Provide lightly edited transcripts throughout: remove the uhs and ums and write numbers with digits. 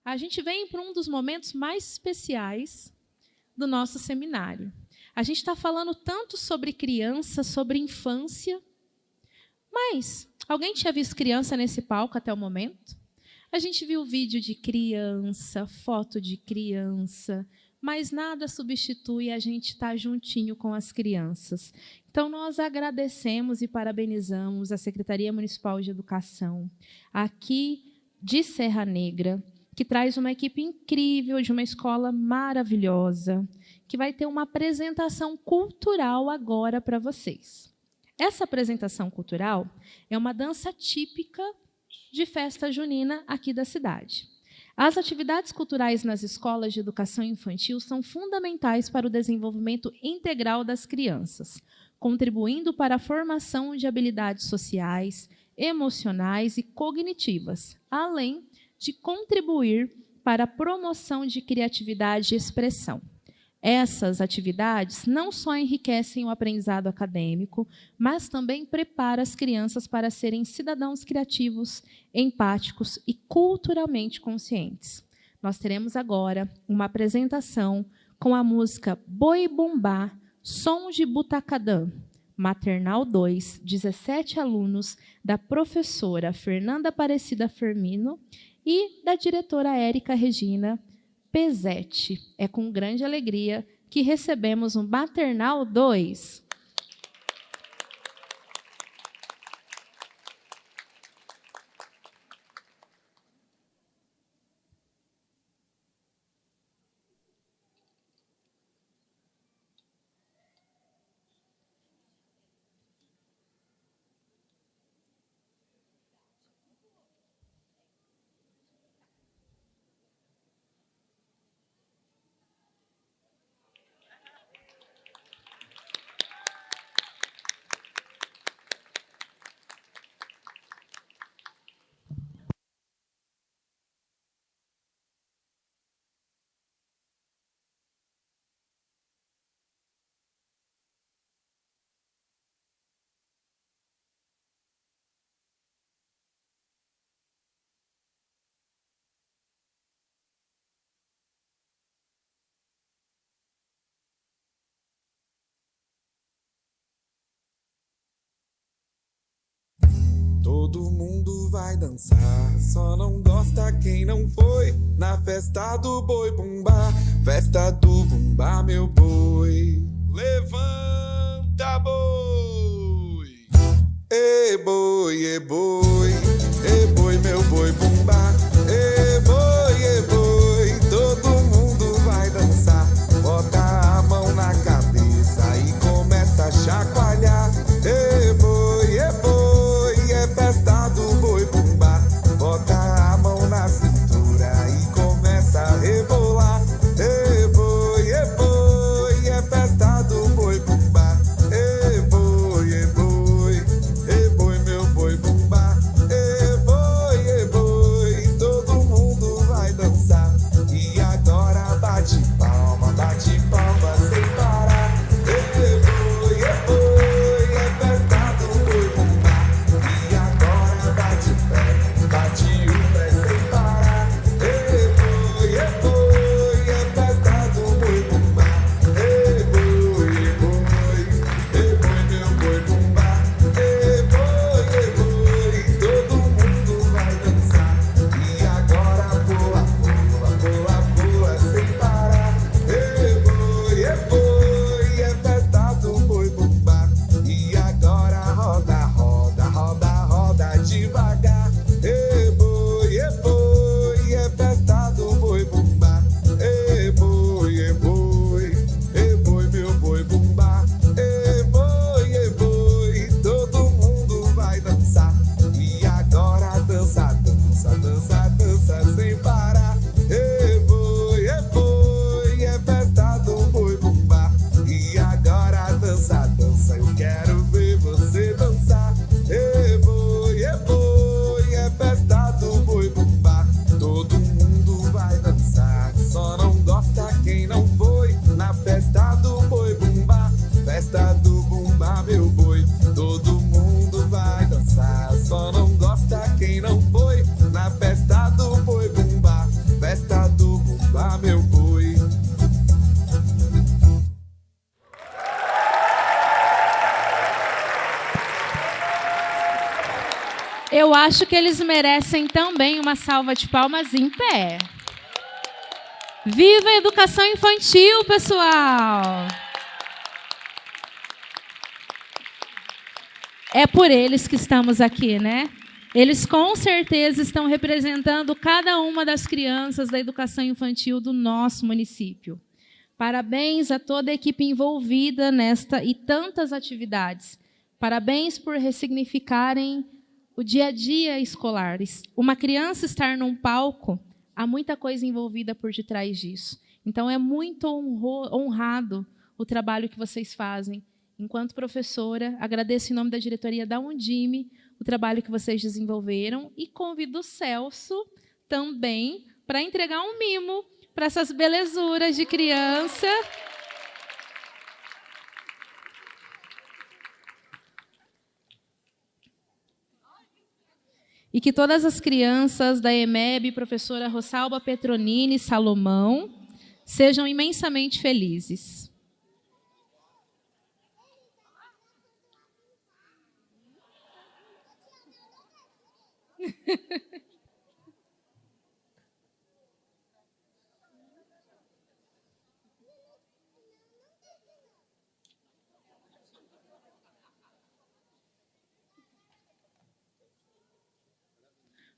A gente vem para um dos momentos mais especiais do nosso seminário. A gente está falando tanto sobre criança, sobre infância, mas alguém tinha visto criança nesse palco até o momento? A gente viu vídeo de criança, foto de criança, mas nada substitui a gente estar juntinho com as crianças. Então, nós agradecemos e parabenizamos a Secretaria Municipal de Educação, aqui de Serra Negra, que traz uma equipe incrível de uma escola maravilhosa, que vai ter uma apresentação cultural agora para vocês. Essa apresentação cultural é uma dança típica de festa junina aqui da cidade. As atividades culturais nas escolas de educação infantil são fundamentais para o desenvolvimento integral das crianças, contribuindo para a formação de habilidades sociais, emocionais e cognitivas, além de contribuir para a promoção de criatividade e expressão. Essas atividades não só enriquecem o aprendizado acadêmico, mas também preparam as crianças para serem cidadãos criativos, empáticos e culturalmente conscientes. Nós teremos agora uma apresentação com a música Boi Bumbá, Som de Butacadã, Maternal 2, 17 alunos da professora Fernanda Aparecida Firmino e da diretora Érica Regina Pesetti. É com grande alegria que recebemos um Maternal 2. Todo mundo vai dançar, só não gosta quem não foi na festa do boi bumbá. Festa do bumbá, meu boi. Levanta, boi. E boi, meu boi bumbá. E boi, todo mundo vai dançar. Bota a mão na cabeça e começa a chacoalhar. E boi, é festa do boi bumbá. Bota a mão na cintura e começa a rebolar. E boi, é festa do boi bumbá. E boi, meu boi bumbá. E boi, Eu acho que eles merecem também uma salva de palmas em pé. Viva a educação infantil, pessoal! É por eles que estamos aqui, né? Eles com certeza estão representando cada uma das crianças da educação infantil do nosso município. Parabéns a toda a equipe envolvida nesta e tantas atividades. Parabéns por ressignificarem o dia a dia escolar. Uma criança estar num palco, há muita coisa envolvida por detrás disso. Então, é muito honrado o trabalho que vocês fazem. Enquanto professora, agradeço em nome da diretoria da Undime o trabalho que vocês desenvolveram e convido o Celso também para entregar um mimo para essas belezuras de criança. E que todas as crianças da EMEB, professora Rossalba Petronini Salomão, sejam imensamente felizes.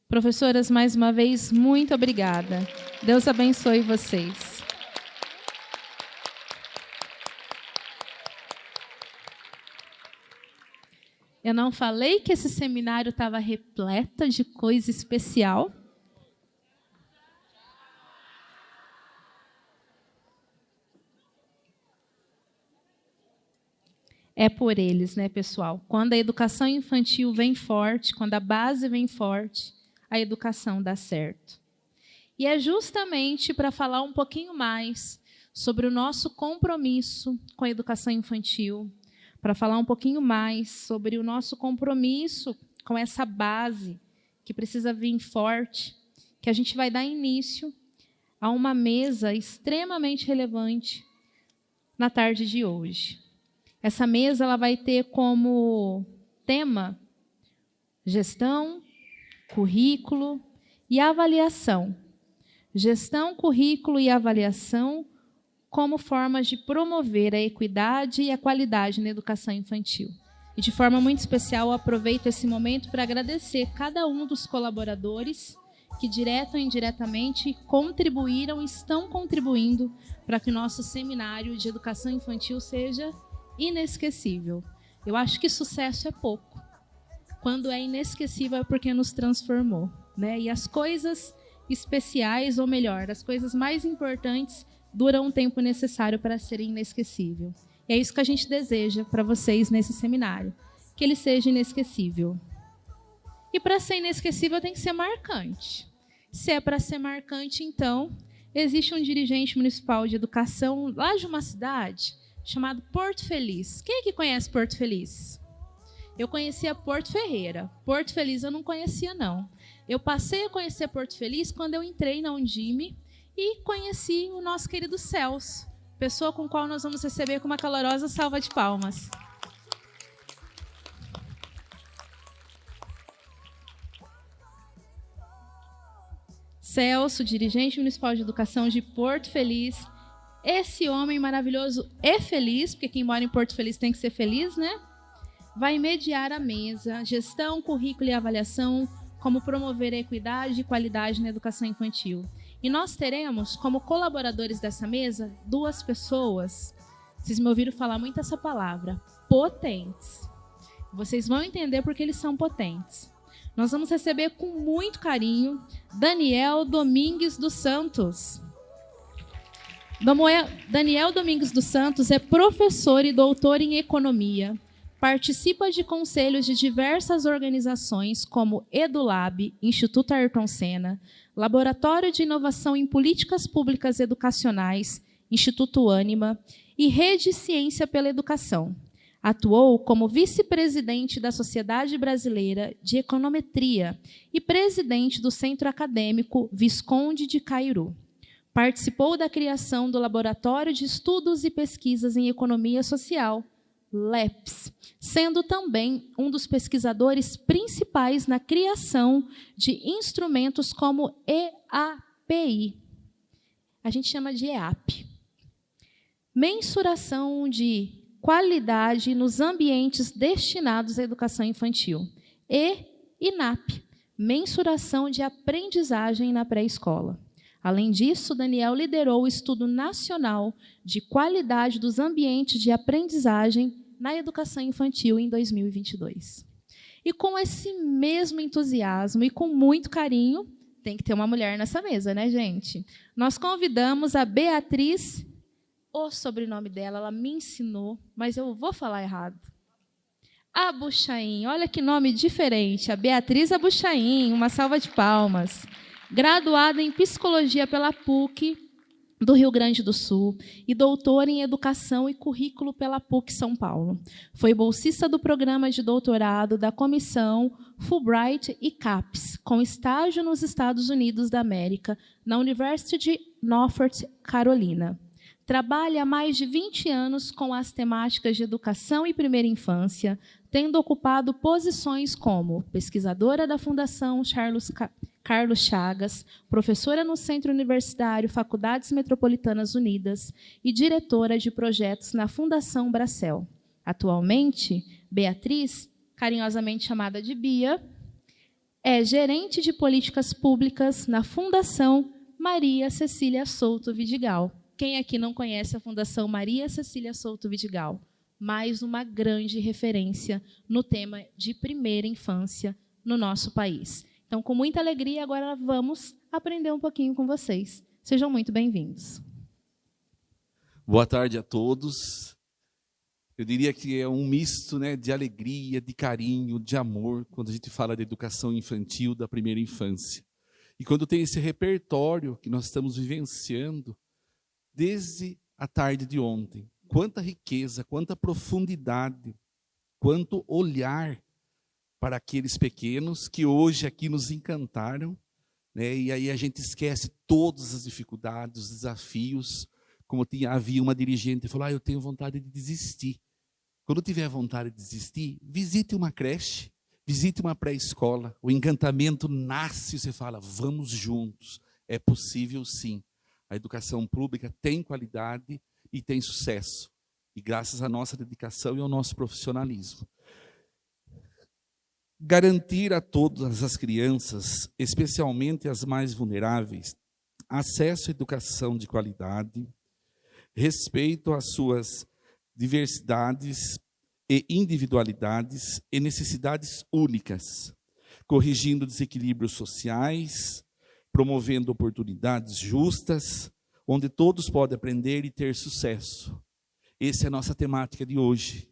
Professoras, mais uma vez, muito obrigada. Deus abençoe vocês. Eu não falei que esse seminário estava repleto de coisa especial? É por eles, né, pessoal? Quando a educação infantil vem forte, quando a base vem forte, a educação dá certo. E é justamente para falar um pouquinho mais sobre o nosso compromisso com a educação infantil, para falar um pouquinho mais sobre o nosso compromisso com essa base que precisa vir forte, que a gente vai dar início a uma mesa extremamente relevante na tarde de hoje. Essa mesa ela vai ter como tema gestão, currículo e avaliação. Gestão, currículo e avaliação como formas de promover a equidade e a qualidade na educação infantil. E, de forma muito especial, eu aproveito esse momento para agradecer cada um dos colaboradores que, direto ou indiretamente, contribuíram e estão contribuindo para que o nosso seminário de educação infantil seja inesquecível. Eu acho que sucesso é pouco. Quando é inesquecível é porque nos transformou, né? E as coisas especiais, ou melhor, as coisas mais importantes, duram o tempo necessário para serem inesquecível. E é isso que a gente deseja para vocês nesse seminário, que ele seja inesquecível. E para ser inesquecível tem que ser marcante. Se é para ser marcante, então, existe um dirigente municipal de educação lá de uma cidade chamado Porto Feliz. Quem é que conhece Porto Feliz? Eu conhecia Porto Ferreira. Porto Feliz eu não conhecia, não. Eu passei a conhecer Porto Feliz quando eu entrei na Undime e conheci o nosso querido Celso, pessoa com a qual nós vamos receber com uma calorosa salva de palmas. Celso, dirigente municipal de educação de Porto Feliz. Esse homem maravilhoso e feliz, porque quem mora em Porto Feliz tem que ser feliz, né? Vai mediar a mesa, gestão, currículo e avaliação, como promover a equidade e qualidade na educação infantil. E nós teremos, como colaboradores dessa mesa, 2 pessoas, vocês me ouviram falar muito essa palavra, potentes. Vocês vão entender porque eles são potentes. Nós vamos receber com muito carinho Daniel Domingues dos Santos. Daniel Domingues dos Santos é professor e doutor em economia. Participa de conselhos de diversas organizações como EduLab, Instituto Ayrton Senna, Laboratório de Inovação em Políticas Públicas Educacionais, Instituto Ânima e Rede Ciência pela Educação. Atuou como vice-presidente da Sociedade Brasileira de Econometria e presidente do Centro Acadêmico Visconde de Caiuru. Participou da criação do Laboratório de Estudos e Pesquisas em Economia Social, LEPS, sendo também um dos pesquisadores principais na criação de instrumentos como EAPI. A gente chama de EAP. Mensuração de qualidade nos ambientes destinados à educação infantil. E INAP, mensuração de aprendizagem na pré-escola. Além disso, Daniel liderou o Estudo Nacional de Qualidade dos Ambientes de Aprendizagem na Educação Infantil em 2022. E com esse mesmo entusiasmo e com muito carinho, tem que ter uma mulher nessa mesa, né, gente? Nós convidamos a Beatriz, o sobrenome dela, ela me ensinou, mas eu vou falar errado. Abuchain, olha que nome diferente, a Beatriz Abuchain, uma salva de palmas. Graduada em Psicologia pela PUC do Rio Grande do Sul e doutora em Educação e Currículo pela PUC São Paulo. Foi bolsista do programa de doutorado da Comissão Fulbright e CAPES, com estágio nos Estados Unidos da América, na University de North Carolina. Trabalha há mais de 20 anos com as temáticas de educação e primeira infância, tendo ocupado posições como pesquisadora da Fundação Carlos Chagas, professora no Centro Universitário Faculdades Metropolitanas Unidas e diretora de projetos na Fundação Bracel. Atualmente, Beatriz, carinhosamente chamada de Bia, é gerente de políticas públicas na Fundação Maria Cecília Souto Vidigal. Quem aqui não conhece a Fundação Maria Cecília Souto Vidigal? Mais uma grande referência no tema de primeira infância no nosso país. Então, com muita alegria, agora vamos aprender um pouquinho com vocês. Sejam muito bem-vindos. Boa tarde a todos. Eu diria que é um misto, né, de alegria, de carinho, de amor, quando a gente fala de educação infantil, da primeira infância. E quando tem esse repertório que nós estamos vivenciando desde a tarde de ontem, quanta riqueza, quanta profundidade, quanto olhar para aqueles pequenos que hoje aqui nos encantaram, né? E aí a gente esquece todas as dificuldades, os desafios. Como havia uma dirigente que falou, eu tenho vontade de desistir. Quando tiver vontade de desistir, visite uma creche, visite uma pré-escola. O encantamento nasce e você fala, vamos juntos. É possível sim. A educação pública tem qualidade e tem sucesso. E graças à nossa dedicação e ao nosso profissionalismo. Garantir a todas as crianças, especialmente as mais vulneráveis, acesso à educação de qualidade, respeito às suas diversidades e individualidades e necessidades únicas, corrigindo desequilíbrios sociais, promovendo oportunidades justas, onde todos podem aprender e ter sucesso. Essa é a nossa temática de hoje.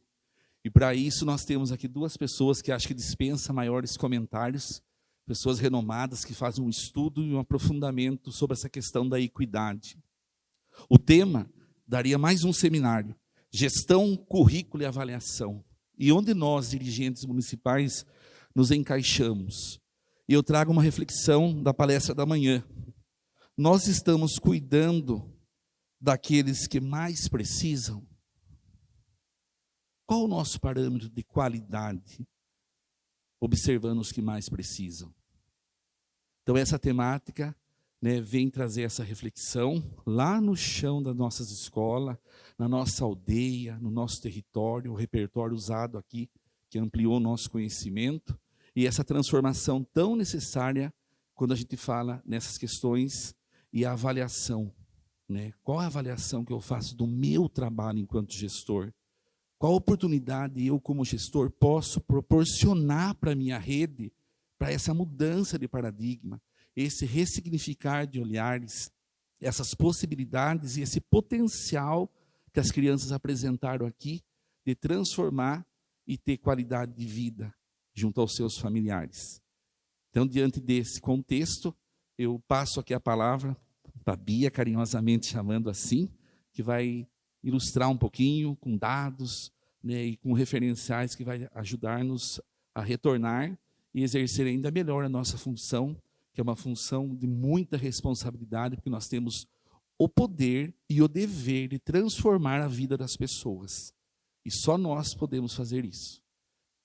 E para isso nós temos aqui duas pessoas que acho que dispensam maiores comentários, pessoas renomadas que fazem um estudo e um aprofundamento sobre essa questão da equidade. O tema daria mais um seminário, gestão, currículo e avaliação. E onde nós, dirigentes municipais, nos encaixamos. E eu trago uma reflexão da palestra da manhã. Nós estamos cuidando daqueles que mais precisam? Qual o nosso parâmetro de qualidade, observando os que mais precisam? Então, essa temática, né, vem trazer essa reflexão lá no chão das nossas escolas, na nossa aldeia, no nosso território, o repertório usado aqui, que ampliou o nosso conhecimento, e essa transformação tão necessária quando a gente fala nessas questões e a avaliação, né? Qual a avaliação que eu faço do meu trabalho enquanto gestor? Qual oportunidade eu, como gestor, posso proporcionar para a minha rede, para essa mudança de paradigma, esse ressignificar de olhares, essas possibilidades e esse potencial que as crianças apresentaram aqui de transformar e ter qualidade de vida junto aos seus familiares. Então, diante desse contexto, eu passo aqui a palavra para a Bia, carinhosamente chamando assim, que vai ilustrar um pouquinho com dados, né, e com referenciais que vai ajudar-nos a retornar e exercer ainda melhor a nossa função, que é uma função de muita responsabilidade, porque nós temos o poder e o dever de transformar a vida das pessoas. E só nós podemos fazer isso.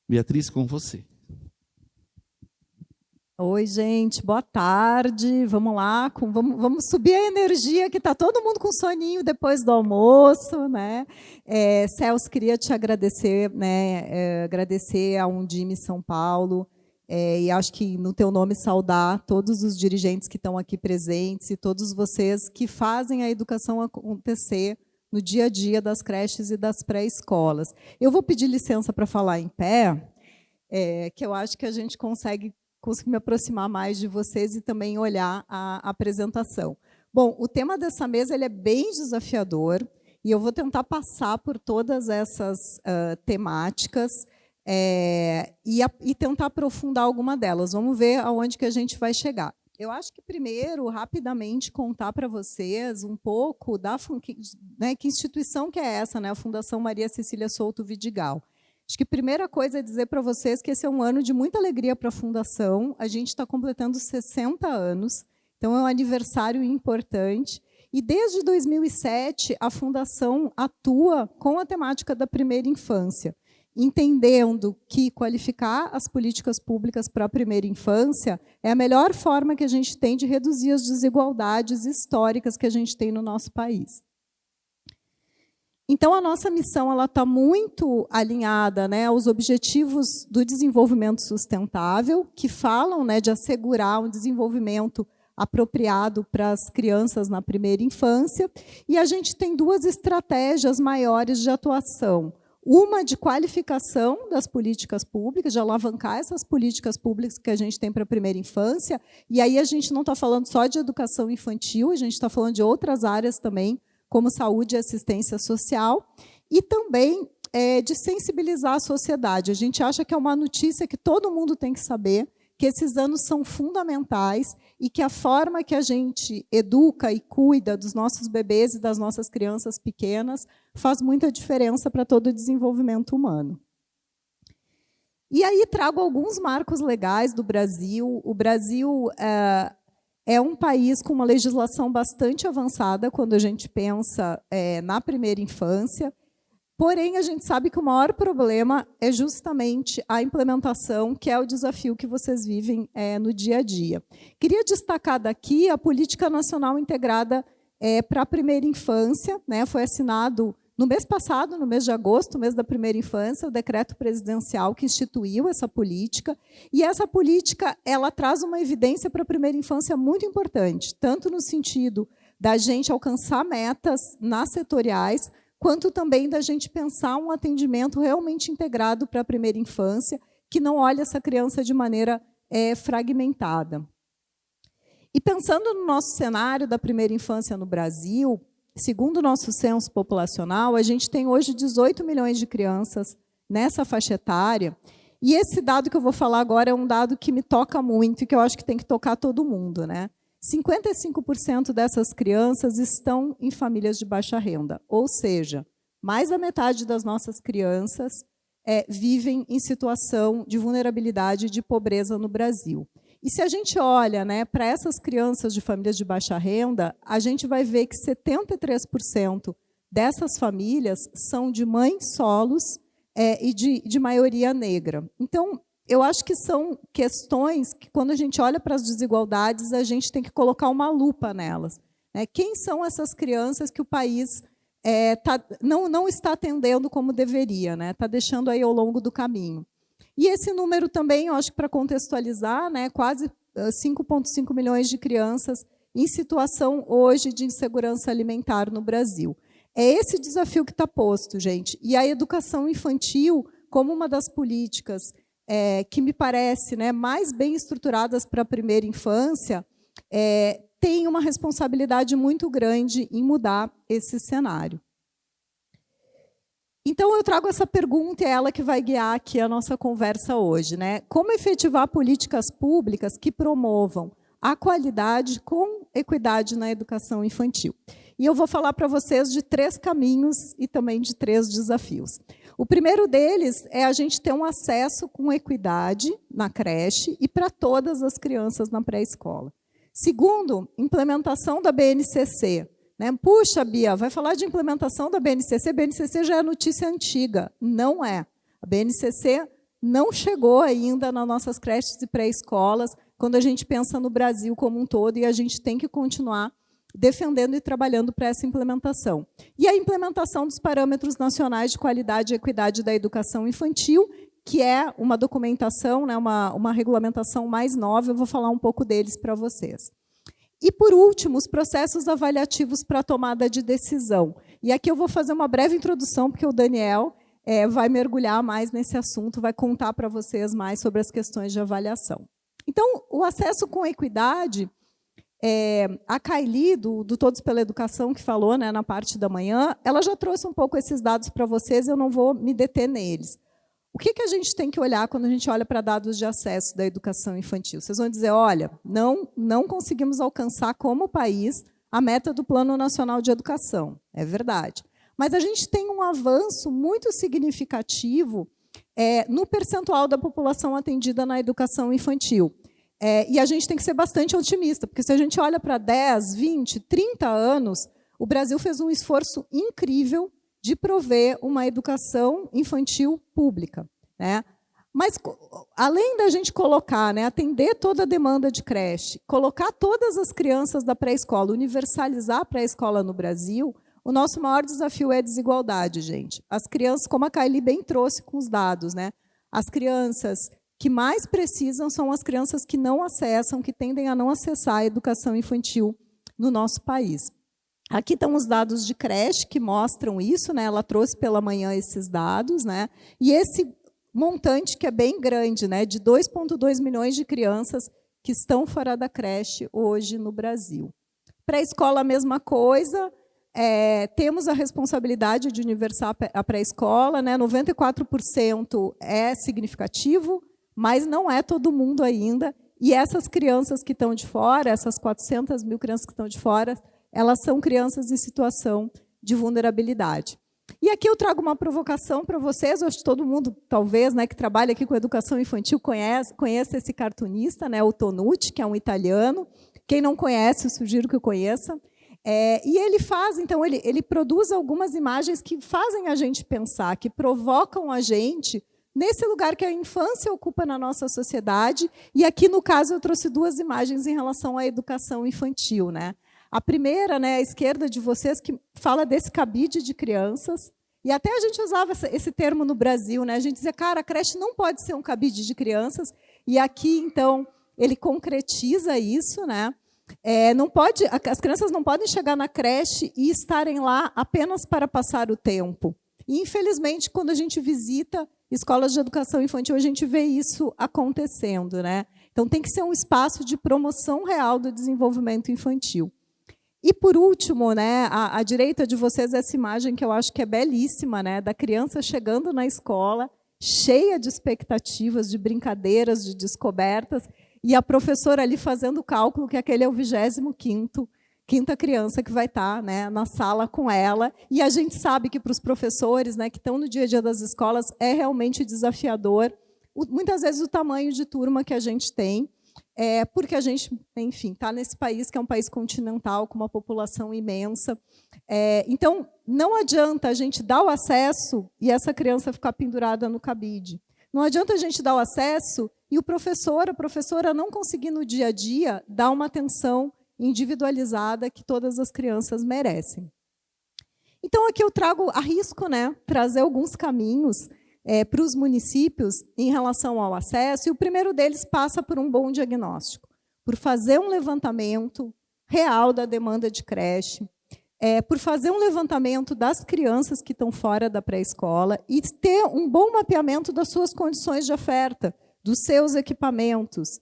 Beatriz, com você. Oi, gente, boa tarde. Vamos lá, vamos subir a energia, que está todo mundo com soninho depois do almoço, né? Celso, queria te agradecer, né? Agradecer a Undime São Paulo, e acho que no teu nome saudar todos os dirigentes que estão aqui presentes e todos vocês que fazem a educação acontecer no dia a dia das creches e das pré-escolas. Eu vou pedir licença para falar em pé, que eu acho que a gente consegue me aproximar mais de vocês e também olhar a apresentação. Bom, o tema dessa mesa ele é bem desafiador e eu vou tentar passar por todas essas temáticas e tentar aprofundar alguma delas. Vamos ver aonde que a gente vai chegar. Eu acho que primeiro, rapidamente, contar para vocês um pouco da que instituição que é essa, né? A Fundação Maria Cecília Souto Vidigal. Acho que a primeira coisa é dizer para vocês que esse é um ano de muita alegria para a Fundação. A gente está completando 60 anos, então é um aniversário importante. E desde 2007, a Fundação atua com a temática da primeira infância, entendendo que qualificar as políticas públicas para a primeira infância é a melhor forma que a gente tem de reduzir as desigualdades históricas que a gente tem no nosso país. Então, a nossa missão está muito alinhada, né, aos objetivos do desenvolvimento sustentável, que falam, né, de assegurar um desenvolvimento apropriado para as crianças na primeira infância. E a gente tem duas estratégias maiores de atuação. Uma de qualificação das políticas públicas, de alavancar essas políticas públicas que a gente tem para a primeira infância. E aí a gente não está falando só de educação infantil, a gente está falando de outras áreas também, como saúde e assistência social, e também de sensibilizar a sociedade. A gente acha que é uma notícia que todo mundo tem que saber, que esses anos são fundamentais e que a forma que a gente educa e cuida dos nossos bebês e das nossas crianças pequenas faz muita diferença para todo o desenvolvimento humano. E aí trago alguns marcos legais do Brasil. O Brasil é um país com uma legislação bastante avançada quando a gente pensa na primeira infância, porém, a gente sabe que o maior problema é justamente a implementação, que é o desafio que vocês vivem no dia a dia. Queria destacar daqui a Política Nacional Integrada para a Primeira Infância, né, foi assinado no mês passado, no mês de agosto, mês da primeira infância, o decreto presidencial que instituiu essa política. E essa política ela traz uma evidência para a primeira infância muito importante, tanto no sentido da gente alcançar metas nas setoriais, quanto também da gente pensar um atendimento realmente integrado para a primeira infância, que não olha essa criança de maneira fragmentada. E pensando no nosso cenário da primeira infância no Brasil, segundo o nosso censo populacional, a gente tem hoje 18 milhões de crianças nessa faixa etária, e esse dado que eu vou falar agora é um dado que me toca muito e que eu acho que tem que tocar todo mundo, né? 55% dessas crianças estão em famílias de baixa renda, ou seja, mais da metade das nossas crianças vivem em situação de vulnerabilidade e de pobreza no Brasil. E se a gente olha, né, para essas crianças de famílias de baixa renda, a gente vai ver que 73% dessas famílias são de mães solos e de maioria negra. Então, eu acho que são questões que, quando a gente olha para as desigualdades, a gente tem que colocar uma lupa nelas. Né? Quem são essas crianças que o país não está atendendo como deveria, né? Está deixando aí ao longo do caminho. E esse número também, eu acho que para contextualizar, né, quase 5,5 milhões de crianças em situação hoje de insegurança alimentar no Brasil. É esse desafio que está posto, gente. E a educação infantil, como uma das políticas que me parece, né, mais bem estruturadas para a primeira infância, tem uma responsabilidade muito grande em mudar esse cenário. Então, eu trago essa pergunta, é ela que vai guiar aqui a nossa conversa hoje, né? Como efetivar políticas públicas que promovam a qualidade com equidade na educação infantil? E eu vou falar para vocês de 3 caminhos e também de 3 desafios. O primeiro deles é a gente ter um acesso com equidade na creche e para todas as crianças na pré-escola. Segundo, implementação da BNCC, né? Puxa, Bia, vai falar de implementação da BNCC? A BNCC já é notícia antiga. Não é. A BNCC não chegou ainda nas nossas creches e pré-escolas, quando a gente pensa no Brasil como um todo, e a gente tem que continuar defendendo e trabalhando para essa implementação. E a implementação dos parâmetros nacionais de qualidade e equidade da educação infantil, que é uma documentação, né, uma regulamentação mais nova, eu vou falar um pouco deles para vocês. E, por último, os processos avaliativos para a tomada de decisão. E aqui eu vou fazer uma breve introdução, porque o Daniel vai mergulhar mais nesse assunto, vai contar para vocês mais sobre as questões de avaliação. Então, o acesso com equidade, a Kaili, do Todos pela Educação, que falou, né, na parte da manhã, ela já trouxe um pouco esses dados para vocês, eu não vou me deter neles. O que a gente tem que olhar quando a gente olha para dados de acesso da educação infantil? Vocês vão dizer, olha, não conseguimos alcançar como país a meta do Plano Nacional de Educação. É verdade. Mas a gente tem um avanço muito significativo no percentual da população atendida na educação infantil. E a gente tem que ser bastante otimista, porque se a gente olha para 10, 20, 30 anos, o Brasil fez um esforço incrível de prover uma educação infantil pública, né? Mas, além da gente colocar, né, atender toda a demanda de creche, colocar todas as crianças da pré-escola, universalizar a pré-escola no Brasil, o nosso maior desafio é a desigualdade, gente. As crianças, como a Kaili bem trouxe com os dados, né, as crianças que mais precisam são as crianças que não acessam, que tendem a não acessar a educação infantil no nosso país. Aqui estão os dados de creche que mostram isso, né? Ela trouxe pela manhã esses dados, né? E esse montante que é bem grande, né? De 2,2 milhões de crianças que estão fora da creche hoje no Brasil. Pré-escola, a mesma coisa. Temos a responsabilidade de universalizar a pré-escola, né? 94% é significativo, mas não é todo mundo ainda. E essas crianças que estão de fora, essas 400 mil crianças que estão de fora, elas são crianças em situação de vulnerabilidade. E aqui eu trago uma provocação para vocês, eu acho que todo mundo, talvez, né, que trabalha aqui com educação infantil, conhece esse cartunista, né, o Tonucci, que é um italiano. Quem não conhece, eu sugiro que o conheça. E ele faz, então, ele produz algumas imagens que fazem a gente pensar, que provocam a gente nesse lugar que a infância ocupa na nossa sociedade. E aqui, no caso, eu trouxe duas imagens em relação à educação infantil, né? A primeira, né, à esquerda de vocês, que fala desse cabide de crianças. E até a gente usava esse termo no Brasil, né? A gente dizia, cara, a creche não pode ser um cabide de crianças. E aqui, então, ele concretiza isso, né? Não pode, as crianças não podem chegar na creche e estarem lá apenas para passar o tempo. E, infelizmente, quando a gente visita escolas de educação infantil, a gente vê isso acontecendo, né? Então, tem que ser um espaço de promoção real do desenvolvimento infantil. E, por último, né, à direita de vocês, essa imagem que eu acho que é belíssima, né, da criança chegando na escola, cheia de expectativas, de brincadeiras, de descobertas, e a professora ali fazendo o cálculo que aquele é o 25ª criança que vai estar, né, na sala com ela. E a gente sabe que, para os professores, né, que estão no dia a dia das escolas, é realmente desafiador, muitas vezes, o tamanho de turma que a gente tem, porque a gente, enfim, está nesse país que é um país continental, com uma população imensa. Então, não adianta a gente dar o acesso e essa criança ficar pendurada no cabide. Não adianta a gente dar o acesso e o professor, a professora não conseguir, no dia a dia, dar uma atenção individualizada que todas as crianças merecem. Então, aqui eu arrisco, né, trazer alguns caminhos para os municípios em relação ao acesso, e o primeiro deles passa por um bom diagnóstico, por fazer um levantamento real da demanda de creche, por fazer um levantamento das crianças que estão fora da pré-escola e ter um bom mapeamento das suas condições de oferta, dos seus equipamentos,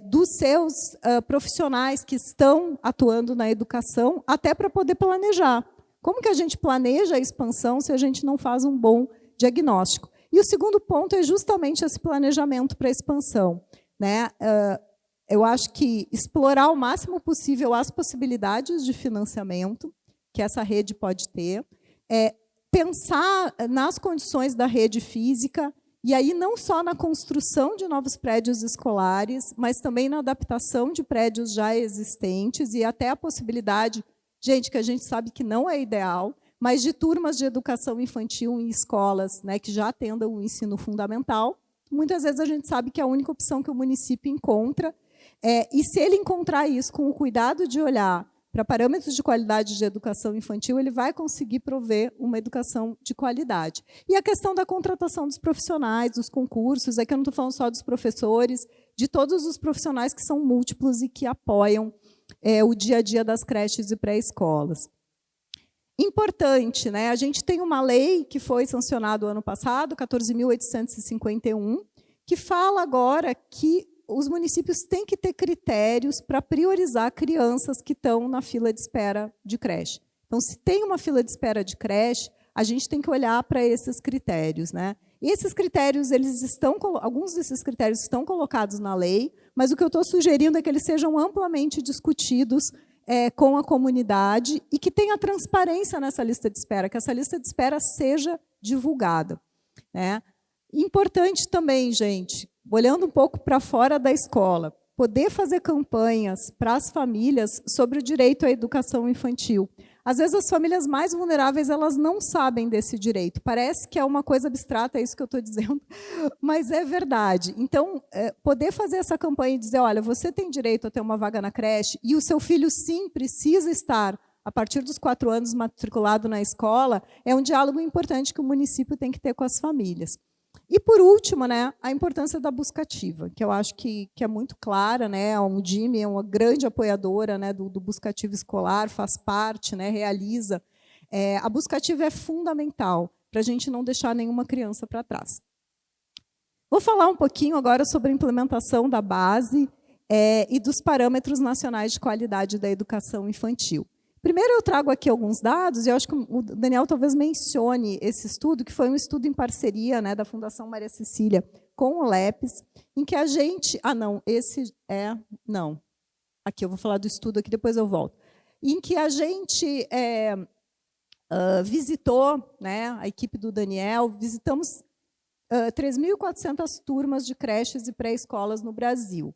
dos seus profissionais que estão atuando na educação, até para poder planejar. Como que a gente planeja a expansão se a gente não faz um bom diagnóstico? E o segundo ponto é justamente esse planejamento para a expansão, né? Eu acho que explorar o máximo possível as possibilidades de financiamento que essa rede pode ter, pensar nas condições da rede física, e aí não só na construção de novos prédios escolares, mas também na adaptação de prédios já existentes, e até a possibilidade gente, que a gente sabe que não é ideal, mas de turmas de educação infantil em escolas, né, que já atendam o ensino fundamental, muitas vezes a gente sabe que é a única opção que o município encontra. E se ele encontrar isso com o cuidado de olhar para parâmetros de qualidade de educação infantil, ele vai conseguir prover uma educação de qualidade. E a questão da contratação dos profissionais, dos concursos, é que eu não estou falando só dos professores, de todos os profissionais que são múltiplos e que apoiam o dia a dia das creches e pré-escolas. Importante, né? A gente tem uma lei que foi sancionada o ano passado, 14.851, que fala agora que os municípios têm que ter critérios para priorizar crianças que estão na fila de espera de creche. Então, se tem uma fila de espera de creche, a gente tem que olhar para esses critérios, né? E esses critérios, alguns desses critérios estão colocados na lei, mas o que eu estou sugerindo é que eles sejam amplamente discutidos com a comunidade e que tenha transparência nessa lista de espera, que essa lista de espera seja divulgada, né? Importante também, gente, olhando um pouco para fora da escola, poder fazer campanhas para as famílias sobre o direito à educação infantil. Às vezes, as famílias mais vulneráveis elas não sabem desse direito. Parece que é uma coisa abstrata, é isso que eu estou dizendo, mas é verdade. Então, poder fazer essa campanha e dizer, olha, você tem direito a ter uma vaga na creche e o seu filho, sim, precisa estar, a partir dos 4 anos, matriculado na escola, é um diálogo importante que o município tem que ter com as famílias. E, por último, né, a importância da busca ativa, que eu acho que é muito clara, né, a Undime é uma grande apoiadora, né, do busca ativa escolar, faz parte, né, realiza. A busca ativa é fundamental para a gente não deixar nenhuma criança para trás. Vou falar um pouquinho agora sobre a implementação da base e dos parâmetros nacionais de qualidade da educação infantil. Primeiro, eu trago aqui alguns dados, e eu acho que o Daniel talvez mencione esse estudo, que foi um estudo em parceria, né, da Fundação Maria Cecília com o LEPES, em que a gente... Não. Aqui, eu vou falar do estudo aqui, depois eu volto. Em que a gente visitou, né, a equipe do Daniel, visitamos 3.400 turmas de creches e pré-escolas no Brasil.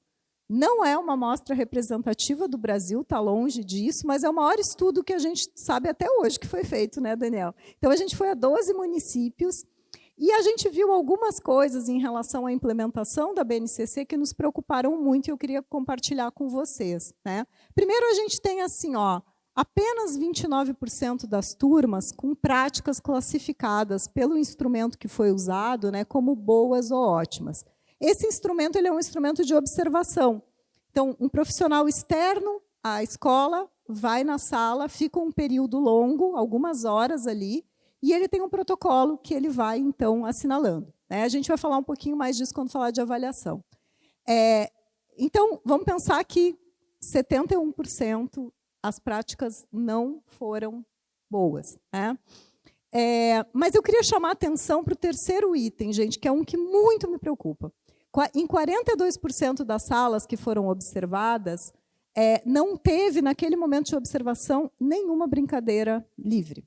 Não é uma amostra representativa do Brasil, está longe disso, mas é o maior estudo que a gente sabe até hoje que foi feito, né, Daniel? Então, a gente foi a 12 municípios e a gente viu algumas coisas em relação à implementação da BNCC que nos preocuparam muito e eu queria compartilhar com vocês, né? Primeiro, a gente tem assim, apenas 29% das turmas com práticas classificadas pelo instrumento que foi usado, né, como boas ou ótimas. Esse instrumento ele é um instrumento de observação. Então, um profissional externo à escola vai na sala, fica um período longo, algumas horas ali, e ele tem um protocolo que ele vai, então, assinalando, né? A gente vai falar um pouquinho mais disso quando falar de avaliação. Então, vamos pensar que 71% as práticas não foram boas, né? Mas eu queria chamar a atenção para o terceiro item, gente, que é um que muito me preocupa. Em 42% das salas que foram observadas, não teve, naquele momento de observação, nenhuma brincadeira livre.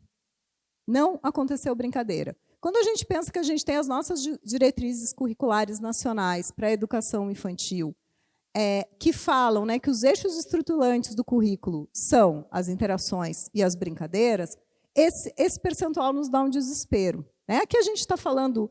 Não aconteceu brincadeira. Quando a gente pensa que a gente tem as nossas diretrizes curriculares nacionais para a educação infantil, que falam, né, que os eixos estruturantes do currículo são as interações e as brincadeiras, esse percentual nos dá um desespero, né? Aqui a gente está falando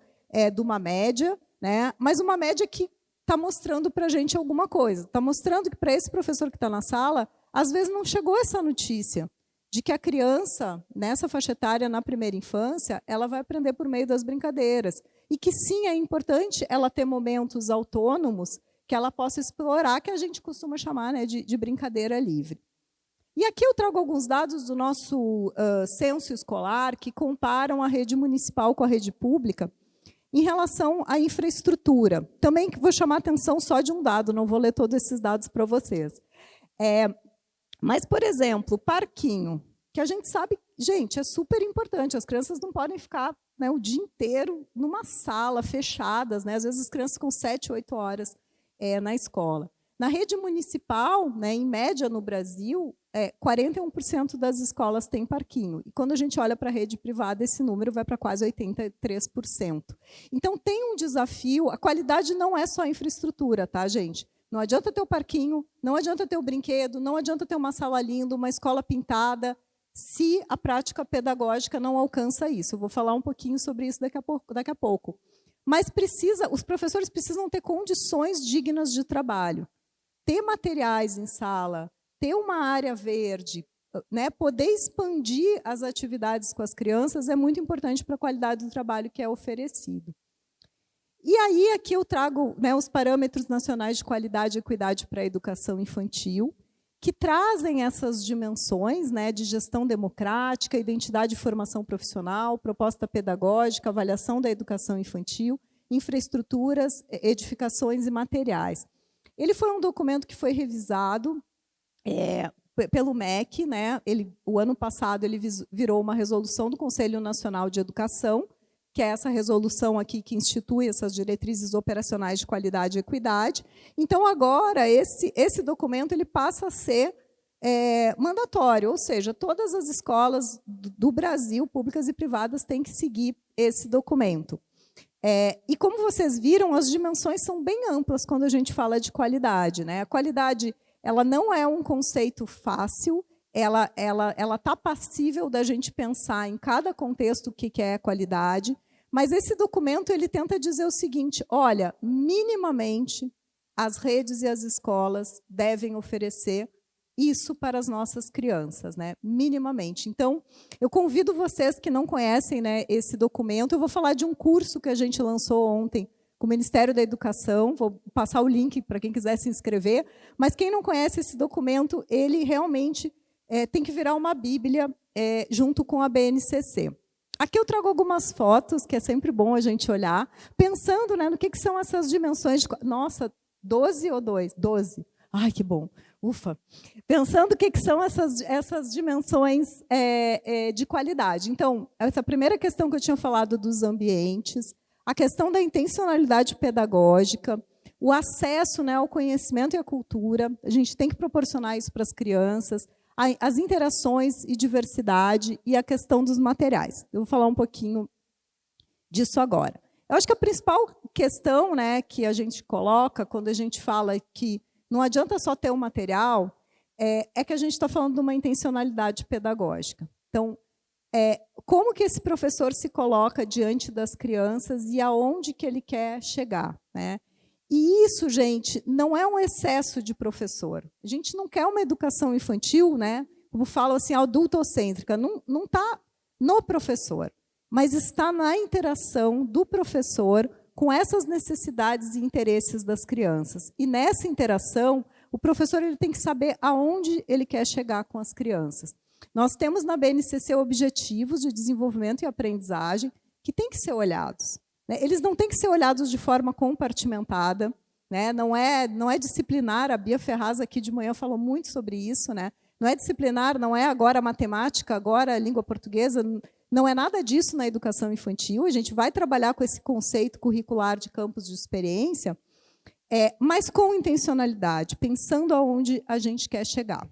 de uma média, né, mas uma média que está mostrando para a gente alguma coisa. Está mostrando que, para esse professor que está na sala, às vezes não chegou essa notícia de que a criança, nessa faixa etária, na primeira infância, ela vai aprender por meio das brincadeiras. E que, sim, é importante ela ter momentos autônomos que ela possa explorar, que a gente costuma chamar, né, de brincadeira livre. E aqui eu trago alguns dados do nosso censo escolar que comparam a rede municipal com a rede pública em relação à infraestrutura. Também vou chamar a atenção só de um dado, não vou ler todos esses dados para vocês. Mas, por exemplo, parquinho, que a gente sabe, gente, é super importante. As crianças não podem ficar, né, o dia inteiro numa sala, fechadas, né? Às vezes as crianças ficam 7, 8 horas na escola. Na rede municipal, né, em média no Brasil, 41% das escolas têm parquinho. E quando a gente olha para a rede privada, esse número vai para quase 83%. Então, tem um desafio. A qualidade não é só infraestrutura, tá, gente? Não adianta ter o parquinho, não adianta ter o brinquedo, não adianta ter uma sala linda, uma escola pintada, se a prática pedagógica não alcança isso. Eu vou falar um pouquinho sobre isso daqui a pouco. Mas os professores precisam ter condições dignas de trabalho, ter materiais em sala, ter uma área verde, né, poder expandir as atividades com as crianças é muito importante para a qualidade do trabalho que é oferecido. E aí, aqui eu trago, né, os parâmetros nacionais de qualidade e equidade para a educação infantil, que trazem essas dimensões, né, de gestão democrática, identidade e formação profissional, proposta pedagógica, avaliação da educação infantil, infraestruturas, edificações e materiais. Ele foi um documento que foi revisado pelo MEC, né? O ano passado ele virou uma resolução do Conselho Nacional de Educação, que é essa resolução aqui que institui essas diretrizes operacionais de qualidade e equidade. Então, agora, esse documento ele passa a ser mandatório, ou seja, todas as escolas do Brasil, públicas e privadas, têm que seguir esse documento. E, como vocês viram, as dimensões são bem amplas quando a gente fala de qualidade, né? A qualidade ela não é um conceito fácil, ela está passível da gente pensar em cada contexto o que é qualidade, mas esse documento ele tenta dizer o seguinte: olha, minimamente as redes e as escolas devem oferecer isso para as nossas crianças, né? Minimamente. Então, eu convido vocês que não conhecem, né, esse documento, eu vou falar de um curso que a gente lançou ontem com o Ministério da Educação, vou passar o link para quem quiser se inscrever, mas quem não conhece esse documento, ele realmente tem que virar uma bíblia junto com a BNCC. Aqui eu trago algumas fotos, que é sempre bom a gente olhar, pensando, né, no que são essas dimensões. Nossa, 12 ou 2? 12. Ai, que bom. Ufa. Pensando o que são essas dimensões de qualidade. Então, essa primeira questão que eu tinha falado dos ambientes, a questão da intencionalidade pedagógica, o acesso, né, ao conhecimento e à cultura, a gente tem que proporcionar isso para as crianças, as interações e diversidade e a questão dos materiais. Eu vou falar um pouquinho disso agora. Eu acho que a principal questão, né, que a gente coloca quando a gente fala que não adianta só ter o material, é que a gente está falando de uma intencionalidade pedagógica. Então, como que esse professor se coloca diante das crianças e aonde que ele quer chegar, né? E isso, gente, não é um excesso de professor. A gente não quer uma educação infantil, né? Como falo assim, adultocêntrica, não está no professor, mas está na interação do professor com essas necessidades e interesses das crianças. E nessa interação, o professor ele tem que saber aonde ele quer chegar com as crianças. Nós temos na BNCC objetivos de desenvolvimento e aprendizagem que têm que ser olhados. Eles não têm que ser olhados de forma compartimentada, né? Não é disciplinar. A Bia Ferraz aqui de manhã falou muito sobre isso, né? Não é disciplinar, não é agora matemática, agora língua portuguesa. Não é nada disso na educação infantil. A gente vai trabalhar com esse conceito curricular de campos de experiência, mas com intencionalidade, pensando aonde a gente quer chegar.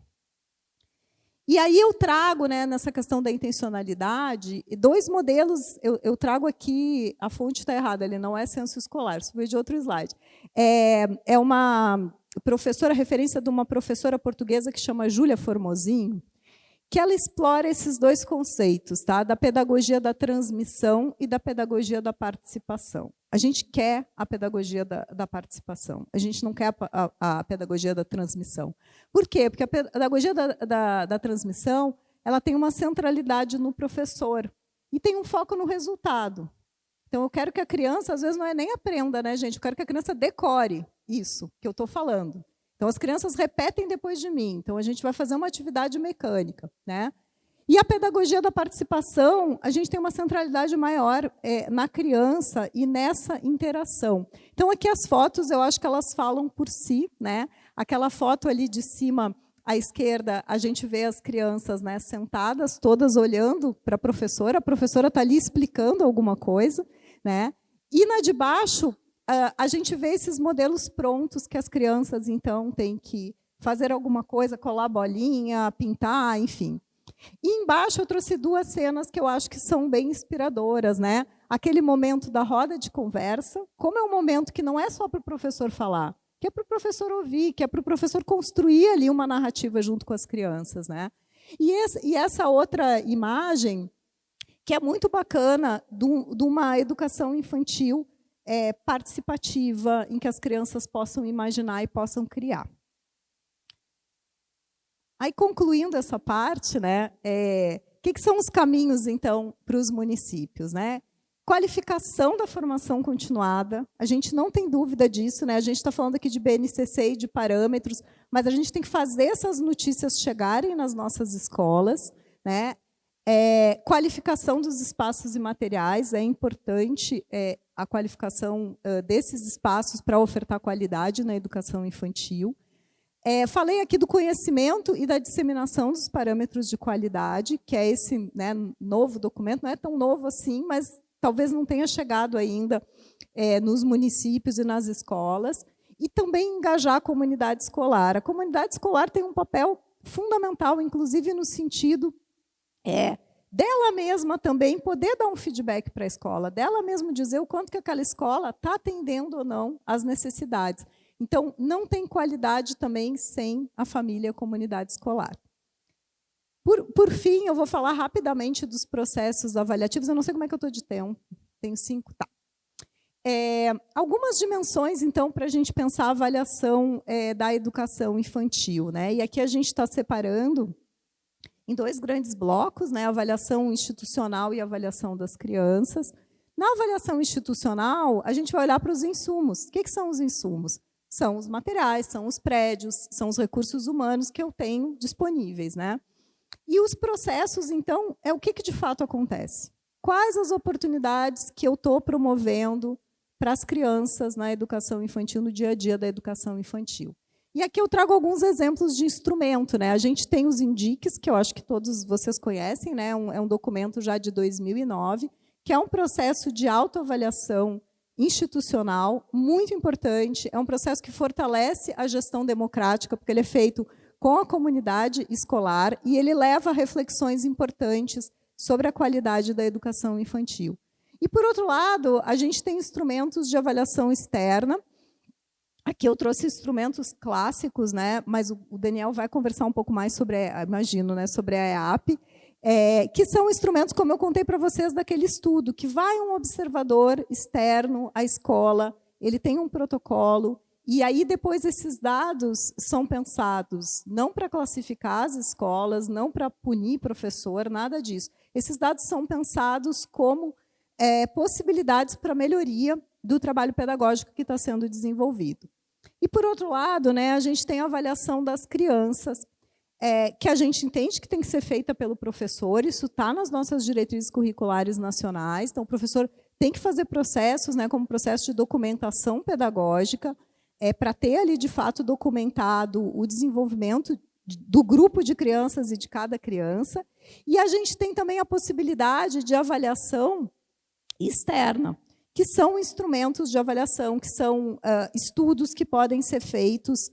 E aí eu trago, né, nessa questão da intencionalidade, 2 modelos. Eu trago aqui, a fonte está errada, ele não é censo escolar, isso veio de outro slide. É uma professora, referência de uma professora portuguesa que chama Júlia Formosinho, que ela explora esses 2 conceitos, tá? Da pedagogia da transmissão e da pedagogia da participação. A gente quer a pedagogia da participação, a gente não quer a pedagogia da transmissão. Por quê? Porque a pedagogia da transmissão ela tem uma centralidade no professor e tem um foco no resultado. Então, eu quero que a criança, às vezes, não é nem aprenda, né, gente? Eu quero que a criança decore isso que eu estou falando. Então, as crianças repetem depois de mim. Então, a gente vai fazer uma atividade mecânica, né? E a pedagogia da participação, a gente tem uma centralidade maior na criança e nessa interação. Então, aqui as fotos, eu acho que elas falam por si, né? Aquela foto ali de cima, à esquerda, a gente vê as crianças, né, sentadas, todas olhando para a professora está ali explicando alguma coisa, né? E na de baixo, a gente vê esses modelos prontos que as crianças, então, têm que fazer alguma coisa, colar bolinha, pintar, enfim. E embaixo eu trouxe 2 cenas que eu acho que são bem inspiradoras, né? Aquele momento da roda de conversa, como é um momento que não é só para o professor falar, que é para o professor ouvir, que é para o professor construir ali uma narrativa junto com as crianças, né? E essa outra imagem, que é muito bacana, de uma educação infantil participativa, em que as crianças possam imaginar e possam criar. Aí, concluindo essa parte, né, que são os caminhos, então, para os municípios, né? Qualificação da formação continuada, a gente não tem dúvida disso, né? A gente está falando aqui de BNCC e de parâmetros, mas a gente tem que fazer essas notícias chegarem nas nossas escolas, né? Qualificação dos espaços e materiais, é importante a qualificação desses espaços para ofertar qualidade na educação infantil. Falei aqui do conhecimento e da disseminação dos parâmetros de qualidade, que é esse, né, novo documento, não é tão novo assim, mas talvez não tenha chegado ainda nos municípios e nas escolas, e também engajar a comunidade escolar. A comunidade escolar tem um papel fundamental, inclusive no sentido dela mesma também poder dar um feedback para a escola, dela mesma dizer o quanto que aquela escola está atendendo ou não às necessidades. Então, não tem qualidade também sem a família e a comunidade escolar. Por fim, eu vou falar rapidamente dos processos avaliativos. Eu não sei como é que eu estou de tempo. Tenho 5, tá. Algumas dimensões, então, para a gente pensar a avaliação da educação infantil, né? E aqui a gente está separando em 2 grandes blocos, né? A avaliação institucional e a avaliação das crianças. Na avaliação institucional, a gente vai olhar para os insumos. O que são os insumos? São os materiais, são os prédios, são os recursos humanos que eu tenho disponíveis, né? E os processos, então, o que de fato acontece? Quais as oportunidades que eu estou promovendo para as crianças na educação infantil, no dia a dia da educação infantil? E aqui eu trago alguns exemplos de instrumento, né? A gente tem os INDICs, que eu acho que todos vocês conhecem, né? É um documento já de 2009, que é um processo de autoavaliação institucional muito importante. É um processo que fortalece a gestão democrática, porque ele é feito com a comunidade escolar e ele leva a reflexões importantes sobre a qualidade da educação infantil. E, por outro lado, a gente tem instrumentos de avaliação externa. Aqui eu trouxe instrumentos clássicos, né? Mas o Daniel vai conversar um pouco mais sobre, imagino, né? Sobre a EAP, que são instrumentos, como eu contei para vocês, daquele estudo, que vai um observador externo à escola, ele tem um protocolo, e aí depois esses dados são pensados não para classificar as escolas, não para punir professor, nada disso. Esses dados são pensados como possibilidades para melhoria do trabalho pedagógico que está sendo desenvolvido. E, por outro lado, né, a gente tem a avaliação das crianças, que a gente entende que tem que ser feita pelo professor, isso está nas nossas diretrizes curriculares nacionais, então o professor tem que fazer processos, né, como processo de documentação pedagógica, para ter ali, de fato, documentado o desenvolvimento do grupo de crianças e de cada criança. E a gente tem também a possibilidade de avaliação externa, que são instrumentos de avaliação, que são estudos que podem ser feitos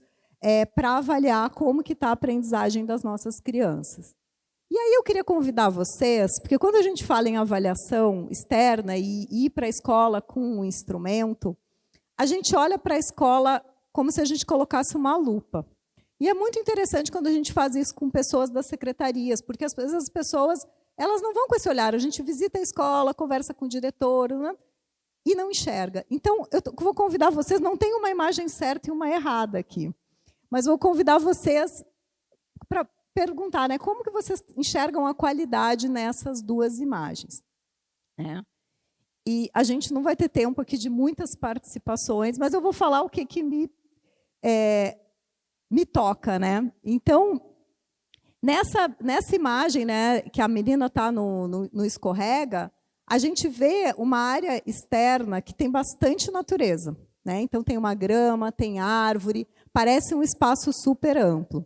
para avaliar como que está a aprendizagem das nossas crianças. E aí eu queria convidar vocês, porque quando a gente fala em avaliação externa e ir para a escola com um instrumento, a gente olha para a escola como se a gente colocasse uma lupa. E é muito interessante quando a gente faz isso com pessoas das secretarias, porque às vezes as pessoas elas não vão com esse olhar. A gente visita a escola, conversa com o diretor, né, e não enxerga. Então, eu vou convidar vocês, não tem uma imagem certa e uma errada aqui, mas vou convidar vocês para perguntar, né, como que vocês enxergam a qualidade nessas 2 imagens. E a gente não vai ter tempo aqui de muitas participações, mas eu vou falar o que me toca, né? Então, nessa imagem, né, que a menina está no escorrega, a gente vê uma área externa que tem bastante natureza, né? Então, tem uma grama, tem árvore, parece um espaço super amplo.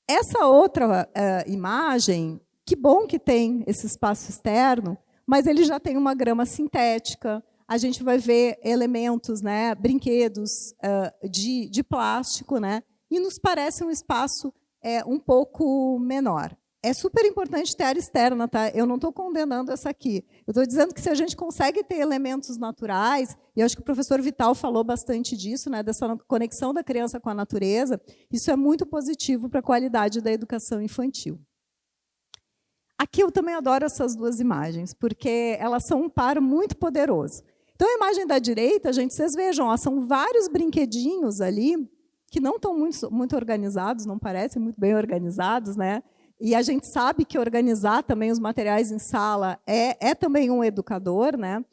Essa outra imagem, que bom que tem esse espaço externo, mas ele já tem uma grama sintética, a gente vai ver elementos, né, brinquedos de plástico, né, e nos parece um espaço um pouco menor. é super importante ter área externa, tá? Eu não estou condenando essa aqui. Eu estou dizendo que se a gente consegue ter elementos naturais, e eu acho que o professor Vital falou bastante disso, né, dessa conexão da criança com a natureza, isso é muito positivo para a qualidade da educação infantil. Aqui eu também adoro essas duas imagens, porque elas são um par muito poderoso. Então, a imagem da direita, gente, vocês vejam, ó, são vários brinquedinhos ali que não estão muito organizados, não parecem muito bem organizados, né? E a gente sabe que organizar também os materiais em sala é também um educador, né?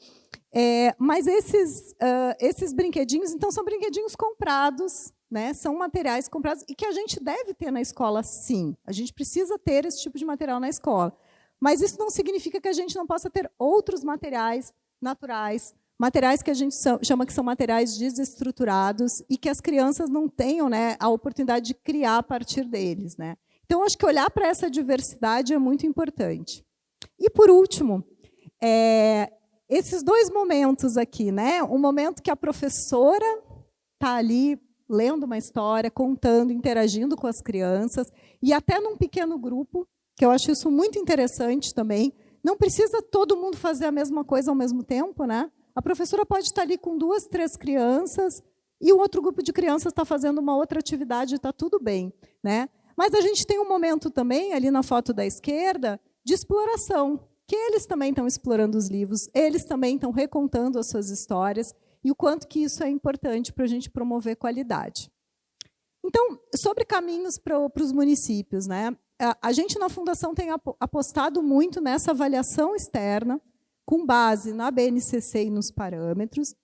Mas esses brinquedinhos, então, são brinquedinhos comprados, né? São materiais comprados e que a gente deve ter na escola, sim. A gente precisa ter esse tipo de material na escola. Mas isso não significa que a gente não possa ter outros materiais naturais, materiais que a gente chama que são materiais desestruturados e que as crianças não tenham, né, a oportunidade de criar a partir deles, né? Então, acho que olhar para essa diversidade é muito importante. E, por último, esses dois momentos aqui, né? Um momento que a professora está ali lendo uma história, contando, interagindo com as crianças, e até num pequeno grupo, que eu acho isso muito interessante também. Não precisa todo mundo fazer a mesma coisa ao mesmo tempo, né? A professora pode estar ali com 2, 3 crianças, e o outro grupo de crianças está fazendo uma outra atividade, está tudo bem, né? Mas a gente tem um momento também, ali na foto da esquerda, de exploração, que eles também estão explorando os livros, eles também estão recontando as suas histórias, e o quanto que isso é importante para a gente promover qualidade. Então, sobre caminhos para os municípios, né? A gente, na Fundação, tem apostado muito nessa avaliação externa, com base na BNCC e nos parâmetros,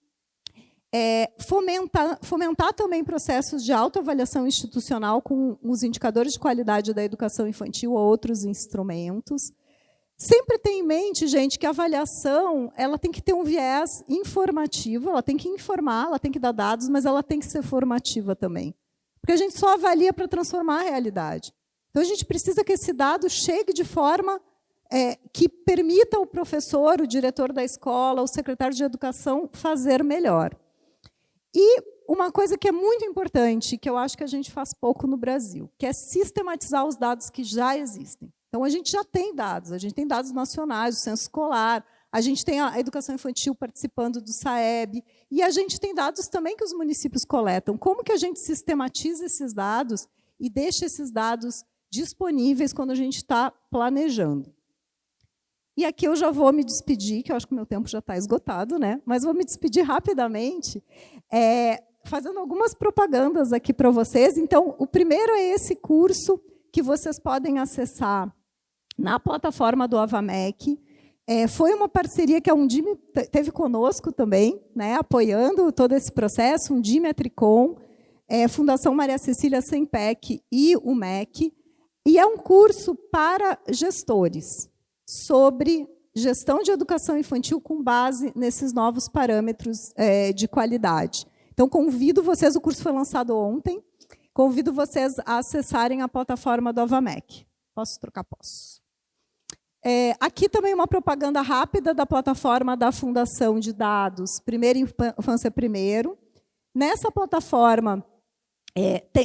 fomentar também processos de autoavaliação institucional com os indicadores de qualidade da educação infantil ou outros instrumentos. Sempre tem em mente, gente, que a avaliação ela tem que ter um viés informativo, ela tem que informar, ela tem que dar dados, mas ela tem que ser formativa também. Porque a gente só avalia para transformar a realidade. Então, a gente precisa que esse dado chegue de forma que permita ao professor, o diretor da escola, o secretário de educação fazer melhor. E uma coisa que é muito importante, que eu acho que a gente faz pouco no Brasil, que é sistematizar os dados que já existem. Então, a gente já tem dados nacionais, do censo escolar, a gente tem a educação infantil participando do SAEB, e a gente tem dados também que os municípios coletam. Como que a gente sistematiza esses dados e deixa esses dados disponíveis quando a gente está planejando? E aqui eu já vou me despedir, que eu acho que o meu tempo já está esgotado, né? Mas vou me despedir rapidamente, fazendo algumas propagandas aqui para vocês. Então, o primeiro é esse curso que vocês podem acessar na plataforma do Avamec. Foi uma parceria que a Undime teve conosco também, né, apoiando todo esse processo, Undime, a Tricom, Fundação Maria Cecília Sempec e o MEC. E é um curso para gestores, sobre gestão de educação infantil com base nesses novos parâmetros de qualidade. Então, convido vocês, o curso foi lançado ontem, convido vocês a acessarem a plataforma do Avamec. Posso trocar? Posso. Aqui também uma propaganda rápida da plataforma da Fundação de Dados, Primeira Infância Primeiro. Nessa plataforma,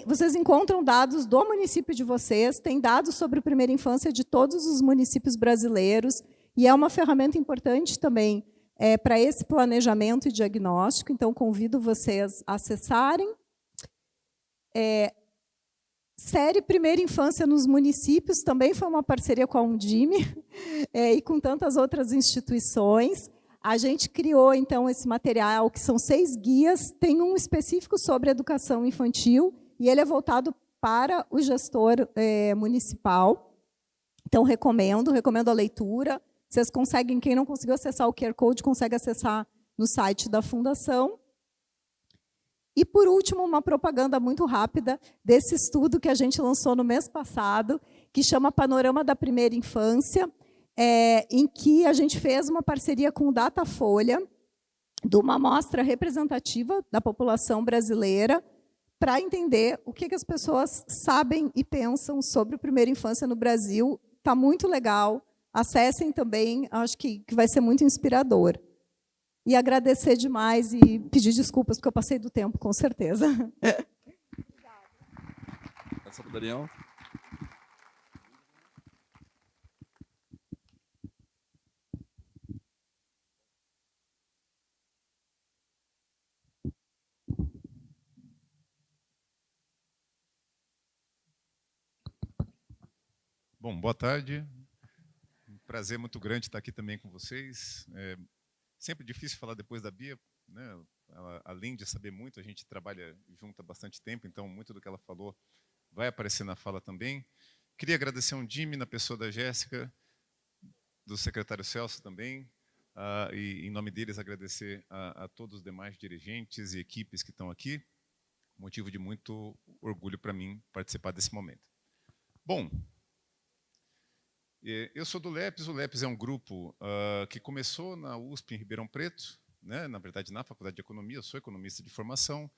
vocês encontram dados do município de vocês, tem dados sobre a primeira infância de todos os municípios brasileiros, e é uma ferramenta importante também para esse planejamento e diagnóstico, então convido vocês a acessarem. Série Primeira Infância nos Municípios, também foi uma parceria com a Undime e com tantas outras instituições. A gente criou, então, esse material, que são 6 guias, tem um específico sobre educação infantil, e ele é voltado para o gestor municipal. Então, recomendo a leitura. Vocês conseguem, quem não conseguiu acessar o QR Code, consegue acessar no site da Fundação. E, por último, uma propaganda muito rápida desse estudo que a gente lançou no mês passado, que chama Panorama da Primeira Infância, em que a gente fez uma parceria com o Datafolha, de uma amostra representativa da população brasileira, para entender o que as pessoas sabem e pensam sobre a primeira infância no Brasil. Está muito legal. Acessem também, acho que vai ser muito inspirador. E agradecer demais e pedir desculpas, porque eu passei do tempo, com certeza. Essa para o Daniel. Bom, boa tarde. Um prazer muito grande estar aqui também com vocês. É sempre difícil falar depois da Bia, né? Ela, além de saber muito, a gente trabalha junto há bastante tempo, então muito do que ela falou vai aparecer na fala também. Queria agradecer ao Jimmy, na pessoa da Jéssica, do secretário Celso também, e em nome deles agradecer a todos os demais dirigentes e equipes que estão aqui. Motivo de muito orgulho para mim participar desse momento. Bom, eu sou do LEPS. O LEPS é um grupo que começou na USP em Ribeirão Preto, né? Na verdade na Faculdade de Economia. Eu sou economista de formação.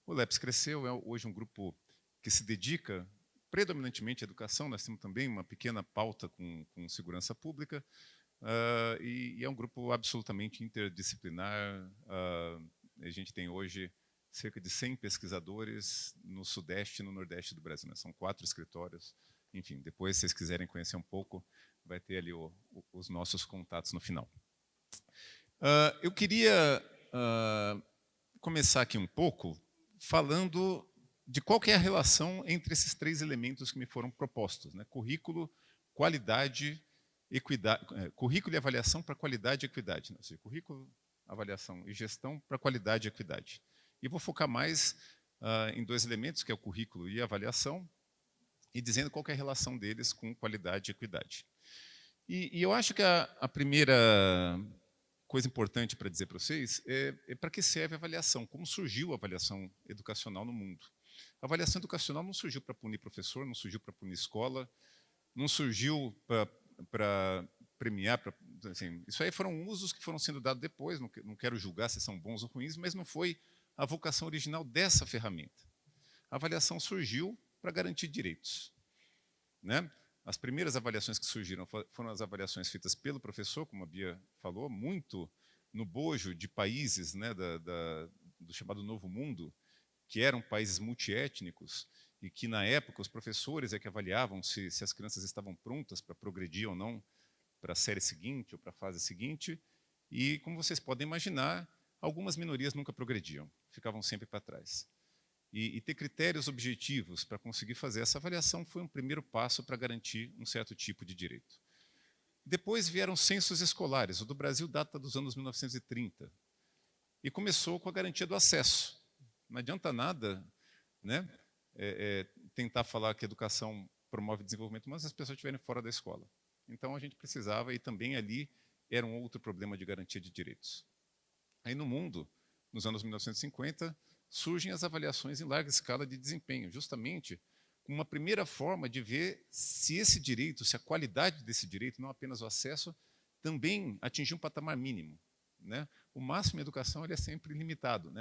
O LEPS cresceu, é hoje um grupo que se dedica predominantemente à educação. Nós temos também uma pequena pauta com segurança pública, e é um grupo absolutamente interdisciplinar. A gente tem hoje cerca de 100 pesquisadores no Sudeste e no Nordeste do Brasil, né? São 4 escritórios. Enfim, depois, se vocês quiserem conhecer um pouco, vai ter ali os nossos contatos no final. Eu queria começar aqui um pouco falando de qual que é a relação entre esses 3 elementos que me foram propostos, né? Currículo, qualidade, equidade, currículo e avaliação para qualidade e equidade, né? Ou seja, currículo, avaliação e gestão para qualidade e equidade. E vou focar mais em 2 elementos, que é o currículo e a avaliação, e dizendo qual que é a relação deles com qualidade e equidade. E eu acho que a primeira coisa importante para dizer para vocês é para que serve a avaliação, como surgiu a avaliação educacional no mundo. A avaliação educacional não surgiu para punir professor, não surgiu para punir escola, não surgiu para premiar, assim, isso aí foram usos que foram sendo dados depois, não quero julgar se são bons ou ruins, mas não foi a vocação original dessa ferramenta. A avaliação surgiu para garantir direitos, né? As primeiras avaliações que surgiram foram as avaliações feitas pelo professor, como a Bia falou, muito no bojo de países, né, do chamado Novo Mundo, que eram países multiétnicos, e que, na época, os professores é que avaliavam se as crianças estavam prontas para progredir ou não para a série seguinte ou para a fase seguinte. E, como vocês podem imaginar, algumas minorias nunca progrediam, ficavam sempre para trás. E ter critérios objetivos para conseguir fazer essa avaliação foi um primeiro passo para garantir um certo tipo de direito. Depois vieram censos escolares. O do Brasil data dos anos 1930. E começou com a garantia do acesso. Não adianta nada, né, tentar falar que a educação promove desenvolvimento humano se as pessoas estiverem fora da escola. Então a gente precisava, e também ali era um outro problema de garantia de direitos. Aí no mundo, nos anos 1950, surgem as avaliações em larga escala de desempenho, justamente com uma primeira forma de ver se esse direito, se a qualidade desse direito, não apenas o acesso, também atingiu um patamar mínimo, né? O máximo em educação ele é sempre limitado, né?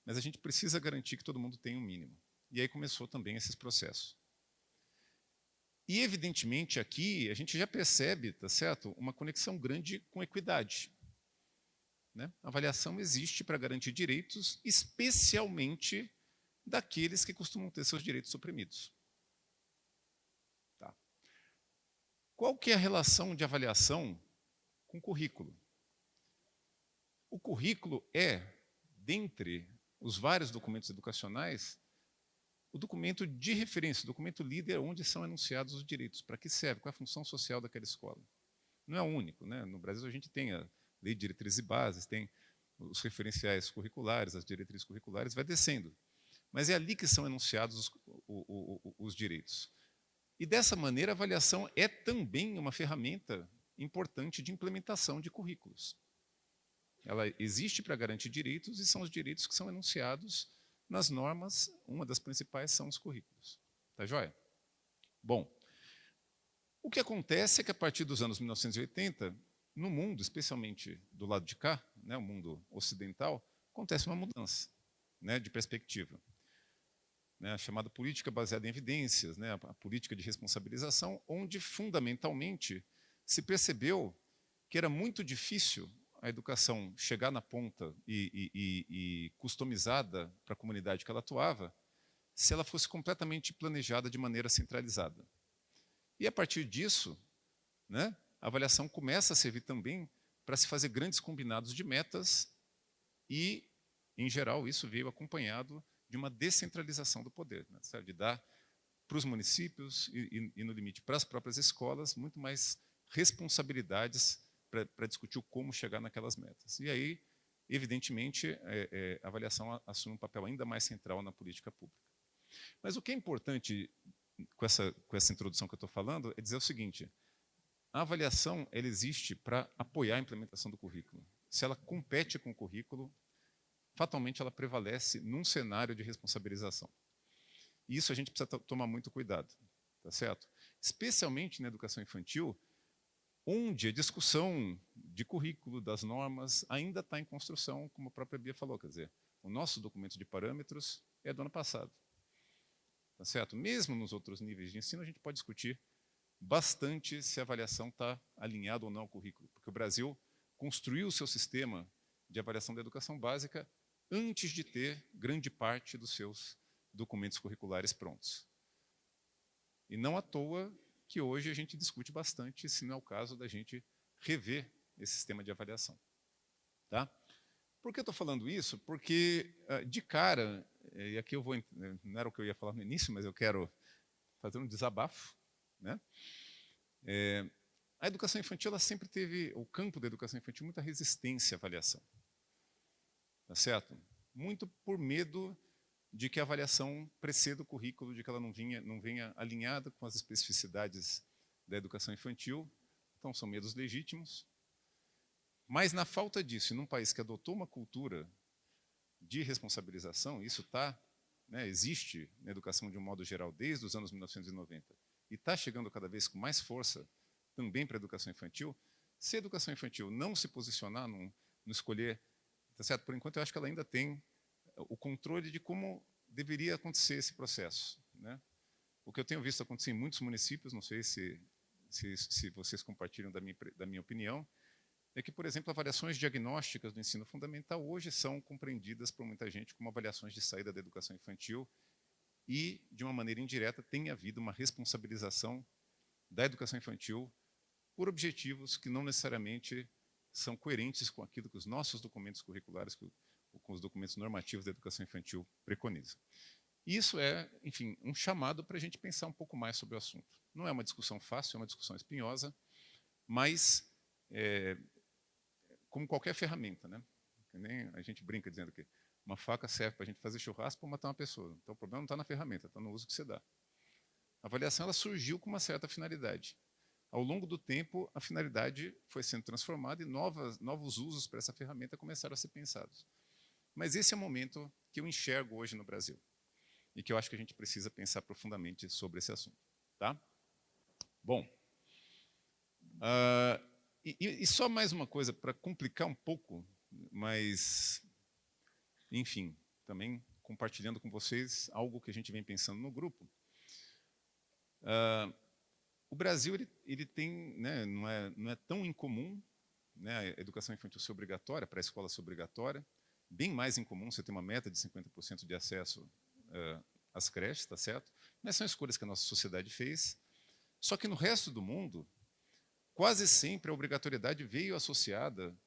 Mas a gente precisa garantir que todo mundo tenha um mínimo. E aí começou também esses processos. E, evidentemente, aqui a gente já percebe, tá certo, uma conexão grande com equidade. Né? A avaliação existe para garantir direitos, especialmente daqueles que costumam ter seus direitos suprimidos. Tá. Qual que é a relação de avaliação com o currículo? O currículo é, dentre os vários documentos educacionais, o documento de referência, o documento líder, onde são enunciados os direitos, para que serve, qual é a função social daquela escola. Não é o único, né? No Brasil a gente tem a Lei de Diretrizes e Bases, tem os referenciais curriculares, as diretrizes curriculares, vai descendo. Mas é ali que são enunciados os direitos. E dessa maneira a avaliação é também uma ferramenta importante de implementação de currículos. Ela existe para garantir direitos e são os direitos que são enunciados nas normas, uma das principais são os currículos. Tá joia? Bom, o que acontece é que a partir dos anos 1980, no mundo, especialmente do lado de cá, né, o mundo ocidental, acontece uma mudança, né, de perspectiva. Né, a chamada política baseada em evidências, né, a política de responsabilização, onde, fundamentalmente, se percebeu que era muito difícil a educação chegar na ponta e customizada para a comunidade que ela atuava, se ela fosse completamente planejada de maneira centralizada. E, a partir disso, né, a avaliação começa a servir também para se fazer grandes combinados de metas e, em geral, isso veio acompanhado de uma descentralização do poder, né, de dar para os municípios e, no limite, para as próprias escolas, muito mais responsabilidades para discutir o como chegar naquelas metas. E aí, evidentemente, a avaliação assume um papel ainda mais central na política pública. Mas o que é importante com essa introdução que eu estou falando é dizer o seguinte: a avaliação ela existe para apoiar a implementação do currículo. Se ela compete com o currículo, fatalmente ela prevalece num cenário de responsabilização. E isso a gente precisa tomar muito cuidado, tá certo? Especialmente na educação infantil, onde a discussão de currículo, das normas, ainda está em construção, como a própria Bia falou. Quer dizer, o nosso documento de parâmetros é do ano passado. Tá certo? Mesmo nos outros níveis de ensino, a gente pode discutir bastante se a avaliação está alinhada ou não ao currículo, porque o Brasil construiu o seu sistema de avaliação da educação básica antes de ter grande parte dos seus documentos curriculares prontos. E não à toa que hoje a gente discute bastante se não é o caso da gente rever esse sistema de avaliação. Tá? Por que eu estou falando isso? Porque, de cara, e aqui eu vou, não era o que eu ia falar no início, mas eu quero fazer um desabafo, né? A educação infantil ela sempre teve, o campo da educação infantil, muita resistência à avaliação. Tá certo? Muito por medo de que a avaliação preceda o currículo, de que ela não venha alinhada com as especificidades da educação infantil. Então, são medos legítimos. Mas, na falta disso, num país que adotou uma cultura de responsabilização, isso existe na educação de um modo geral desde os anos 1990, e está chegando cada vez com mais força também para a educação infantil. Se a educação infantil não se posicionar, não escolher, tá certo? Por enquanto, eu acho que ela ainda tem o controle de como deveria acontecer esse processo, né? O que eu tenho visto acontecer em muitos municípios, não sei se vocês compartilham da minha opinião, é que, por exemplo, avaliações diagnósticas do ensino fundamental hoje são compreendidas por muita gente como avaliações de saída da educação infantil e, de uma maneira indireta, tem havido uma responsabilização da educação infantil por objetivos que não necessariamente são coerentes com aquilo que os nossos documentos curriculares, com os documentos normativos da educação infantil preconizam. Isso é, enfim, um chamado para a gente pensar um pouco mais sobre o assunto. Não é uma discussão fácil, é uma discussão espinhosa, mas como qualquer ferramenta, né? Que nem a gente brinca dizendo que uma faca serve para a gente fazer churrasco para matar uma pessoa. Então o problema não está na ferramenta, está no uso que você dá. A avaliação ela surgiu com uma certa finalidade. Ao longo do tempo, a finalidade foi sendo transformada e novos usos para essa ferramenta começaram a ser pensados. Mas esse é o momento que eu enxergo hoje no Brasil e que eu acho que a gente precisa pensar profundamente sobre esse assunto. Tá? Bom, e só mais uma coisa para complicar um pouco, mas, enfim, também compartilhando com vocês algo que a gente vem pensando no grupo. O Brasil ele tem, né, não é tão incomum, né, a educação infantil ser obrigatória, para a escola ser obrigatória, bem mais incomum você ter uma meta de 50% de acesso às creches, tá certo? Mas são escolhas que a nossa sociedade fez. Só que no resto do mundo, quase sempre a obrigatoriedade veio associada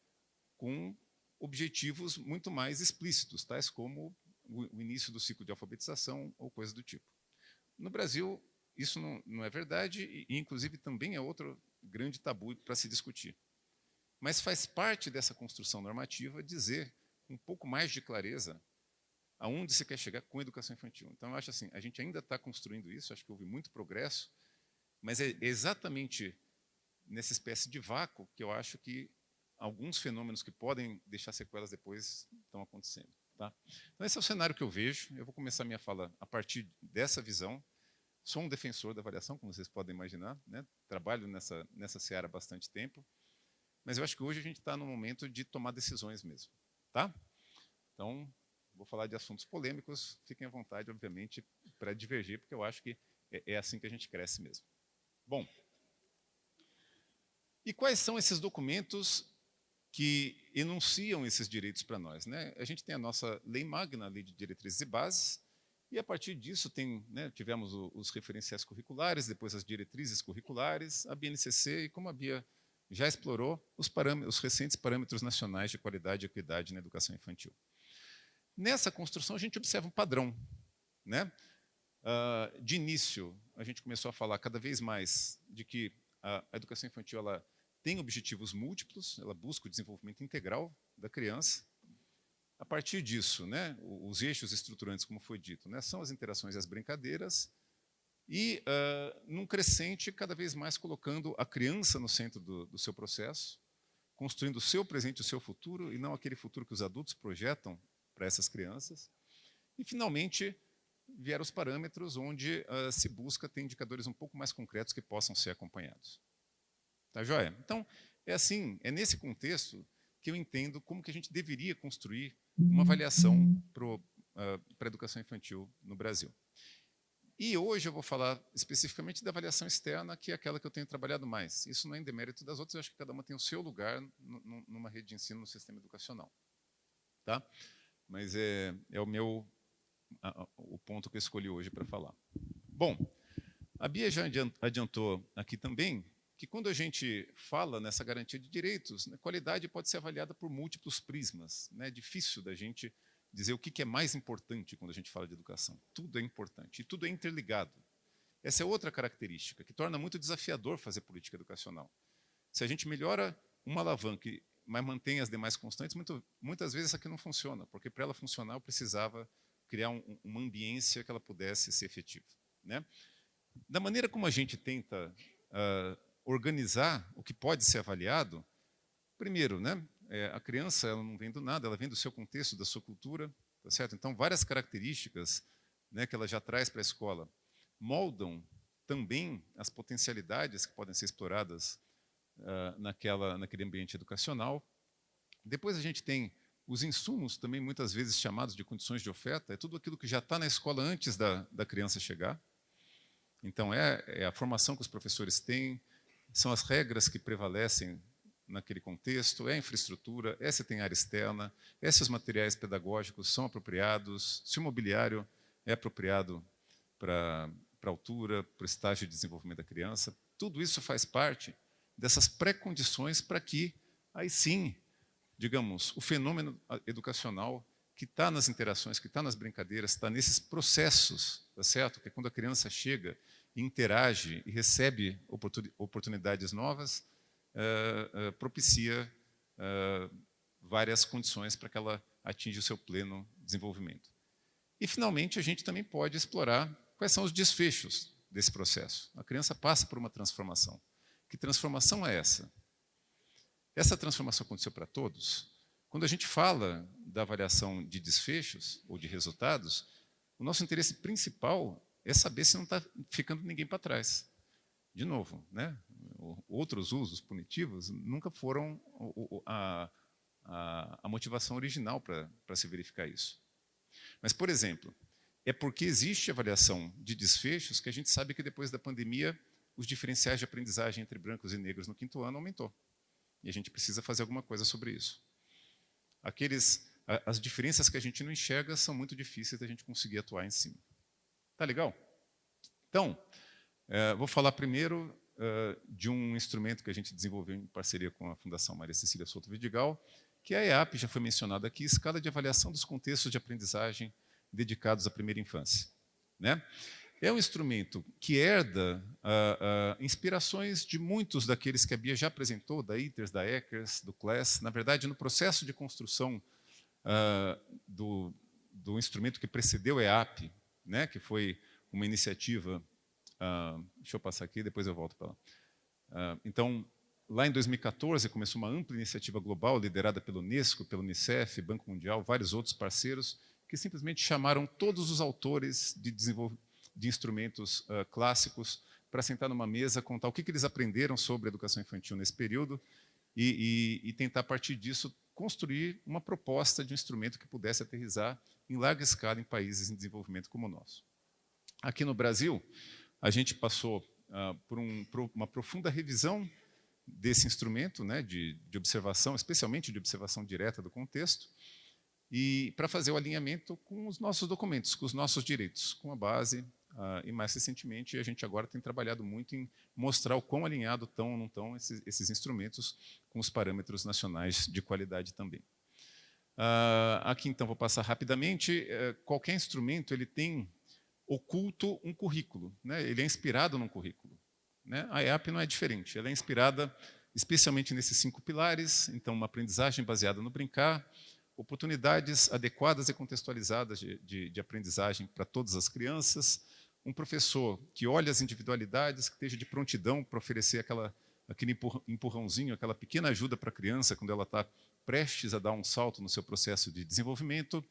com objetivos muito mais explícitos, tais como o início do ciclo de alfabetização ou coisa do tipo. No Brasil, isso não é verdade e, inclusive, também é outro grande tabu para se discutir. Mas faz parte dessa construção normativa dizer com um pouco mais de clareza aonde se quer chegar com a educação infantil. Então, eu acho assim, a gente ainda está construindo isso, acho que houve muito progresso, mas é exatamente nessa espécie de vácuo que eu acho que alguns fenômenos que podem deixar sequelas depois estão acontecendo. Tá? Então, esse é o cenário que eu vejo. Eu vou começar minha fala a partir dessa visão. Sou um defensor da avaliação, como vocês podem imaginar, né? Trabalho nessa seara há bastante tempo, mas eu acho que hoje a gente está no momento de tomar decisões mesmo. Tá? Então, vou falar de assuntos polêmicos, fiquem à vontade, obviamente, para divergir, porque eu acho que é assim que a gente cresce mesmo. Bom, e quais são esses documentos que enunciam esses direitos para nós, né? A gente tem a nossa Lei Magna, a Lei de Diretrizes e Bases, e a partir disso tivemos os referenciais curriculares, depois as diretrizes curriculares, a BNCC e, como a Bia já explorou, os recentes parâmetros nacionais de qualidade e equidade na educação infantil. Nessa construção, a gente observa um padrão, né? De início, a gente começou a falar cada vez mais de que a educação infantil ela tem objetivos múltiplos, ela busca o desenvolvimento integral da criança. A partir disso, né, os eixos estruturantes, como foi dito, né, são as interações e as brincadeiras, e num crescente, cada vez mais colocando a criança no centro do seu processo, construindo o seu presente e o seu futuro, e não aquele futuro que os adultos projetam para essas crianças. E, finalmente, vieram os parâmetros onde se busca ter indicadores um pouco mais concretos que possam ser acompanhados. Tá joia? Então, é nesse contexto que eu entendo como que a gente deveria construir uma avaliação para a educação infantil no Brasil. E hoje eu vou falar especificamente da avaliação externa, que é aquela que eu tenho trabalhado mais. Isso não é em demérito das outras, eu acho que cada uma tem o seu lugar numa rede de ensino, no sistema educacional. Tá? Mas é o ponto que eu escolhi hoje para falar. Bom, a Bia já adiantou aqui também que quando a gente fala nessa garantia de direitos, a qualidade pode ser avaliada por múltiplos prismas. É difícil da gente dizer o que é mais importante quando a gente fala de educação. Tudo é importante e tudo é interligado. Essa é outra característica que torna muito desafiador fazer política educacional. Se a gente melhora uma alavanca, mas mantém as demais constantes, muitas vezes essa aqui não funciona, porque para ela funcionar eu precisava criar uma ambiência que ela pudesse ser efetiva. Né? Da maneira como a gente tenta organizar o que pode ser avaliado, primeiro, né, a criança ela não vem do nada, ela vem do seu contexto, da sua cultura, tá certo? Então, várias características, né, que ela já traz para a escola moldam também as potencialidades que podem ser exploradas naquele ambiente educacional. Depois a gente tem os insumos, também muitas vezes chamados de condições de oferta, é tudo aquilo que já está na escola antes da criança chegar. Então, é a formação que os professores têm, são as regras que prevalecem naquele contexto, é a infraestrutura, se tem área externa, se os materiais pedagógicos são apropriados, se o mobiliário é apropriado para a altura, para o estágio de desenvolvimento da criança. Tudo isso faz parte dessas pré-condições para que, aí sim, digamos, o fenômeno educacional que está nas interações, que está nas brincadeiras, está nesses processos, tá certo? Que é quando a criança chega e interage e recebe oportunidades novas, propicia várias condições para que ela atinja o seu pleno desenvolvimento. E, finalmente, a gente também pode explorar quais são os desfechos desse processo. A criança passa por uma transformação. Que transformação é essa? Essa transformação aconteceu para todos? Quando a gente fala da avaliação de desfechos ou de resultados, o nosso interesse principal é saber se não está ficando ninguém para trás. De novo, né? Outros usos punitivos nunca foram a motivação original para se verificar isso. Mas, por exemplo, é porque existe avaliação de desfechos que a gente sabe que depois da pandemia os diferenciais de aprendizagem entre brancos e negros no 5º ano aumentou. E a gente precisa fazer alguma coisa sobre isso. As diferenças que a gente não enxerga são muito difíceis da gente conseguir atuar em cima. Tá legal? Então, vou falar primeiro de um instrumento que a gente desenvolveu em parceria com a Fundação Maria Cecília Souto Vidigal, que é a EAP, já foi mencionado aqui, Escala de Avaliação dos Contextos de Aprendizagem dedicados à primeira infância. Né? É um instrumento que herda inspirações de muitos daqueles que a Bia já apresentou, da ITERS, da ECERS, do CLES. Na verdade, no processo de construção do instrumento que precedeu a EAP, né, que foi uma iniciativa... deixa eu passar aqui, depois eu volto para lá. Então, lá em 2014, começou uma ampla iniciativa global liderada pela Unesco, pela Unicef, Banco Mundial, vários outros parceiros, que simplesmente chamaram todos os autores de instrumentos clássicos para sentar numa mesa, contar o que eles aprenderam sobre a educação infantil nesse período e tentar, a partir disso, construir uma proposta de um instrumento que pudesse aterrissar em larga escala em países em desenvolvimento como o nosso. Aqui no Brasil, a gente passou por uma profunda revisão desse instrumento, né, de observação, especialmente de observação direta do contexto, e para fazer o alinhamento com os nossos documentos, com os nossos direitos, com a base, e mais recentemente a gente agora tem trabalhado muito em mostrar o quão alinhado estão ou não estão esses instrumentos com os parâmetros nacionais de qualidade também. Aqui então vou passar rapidamente. Qualquer instrumento ele tem oculto um currículo, né? Ele é inspirado num currículo, né? A EAP não é diferente, ela é inspirada especialmente nesses 5 pilares, então uma aprendizagem baseada no brincar, oportunidades adequadas e contextualizadas de aprendizagem para todas as crianças, um professor que olhe as individualidades, que esteja de prontidão para oferecer aquele empurrãozinho, aquela pequena ajuda para a criança quando ela está prestes a dar um salto no seu processo de desenvolvimento,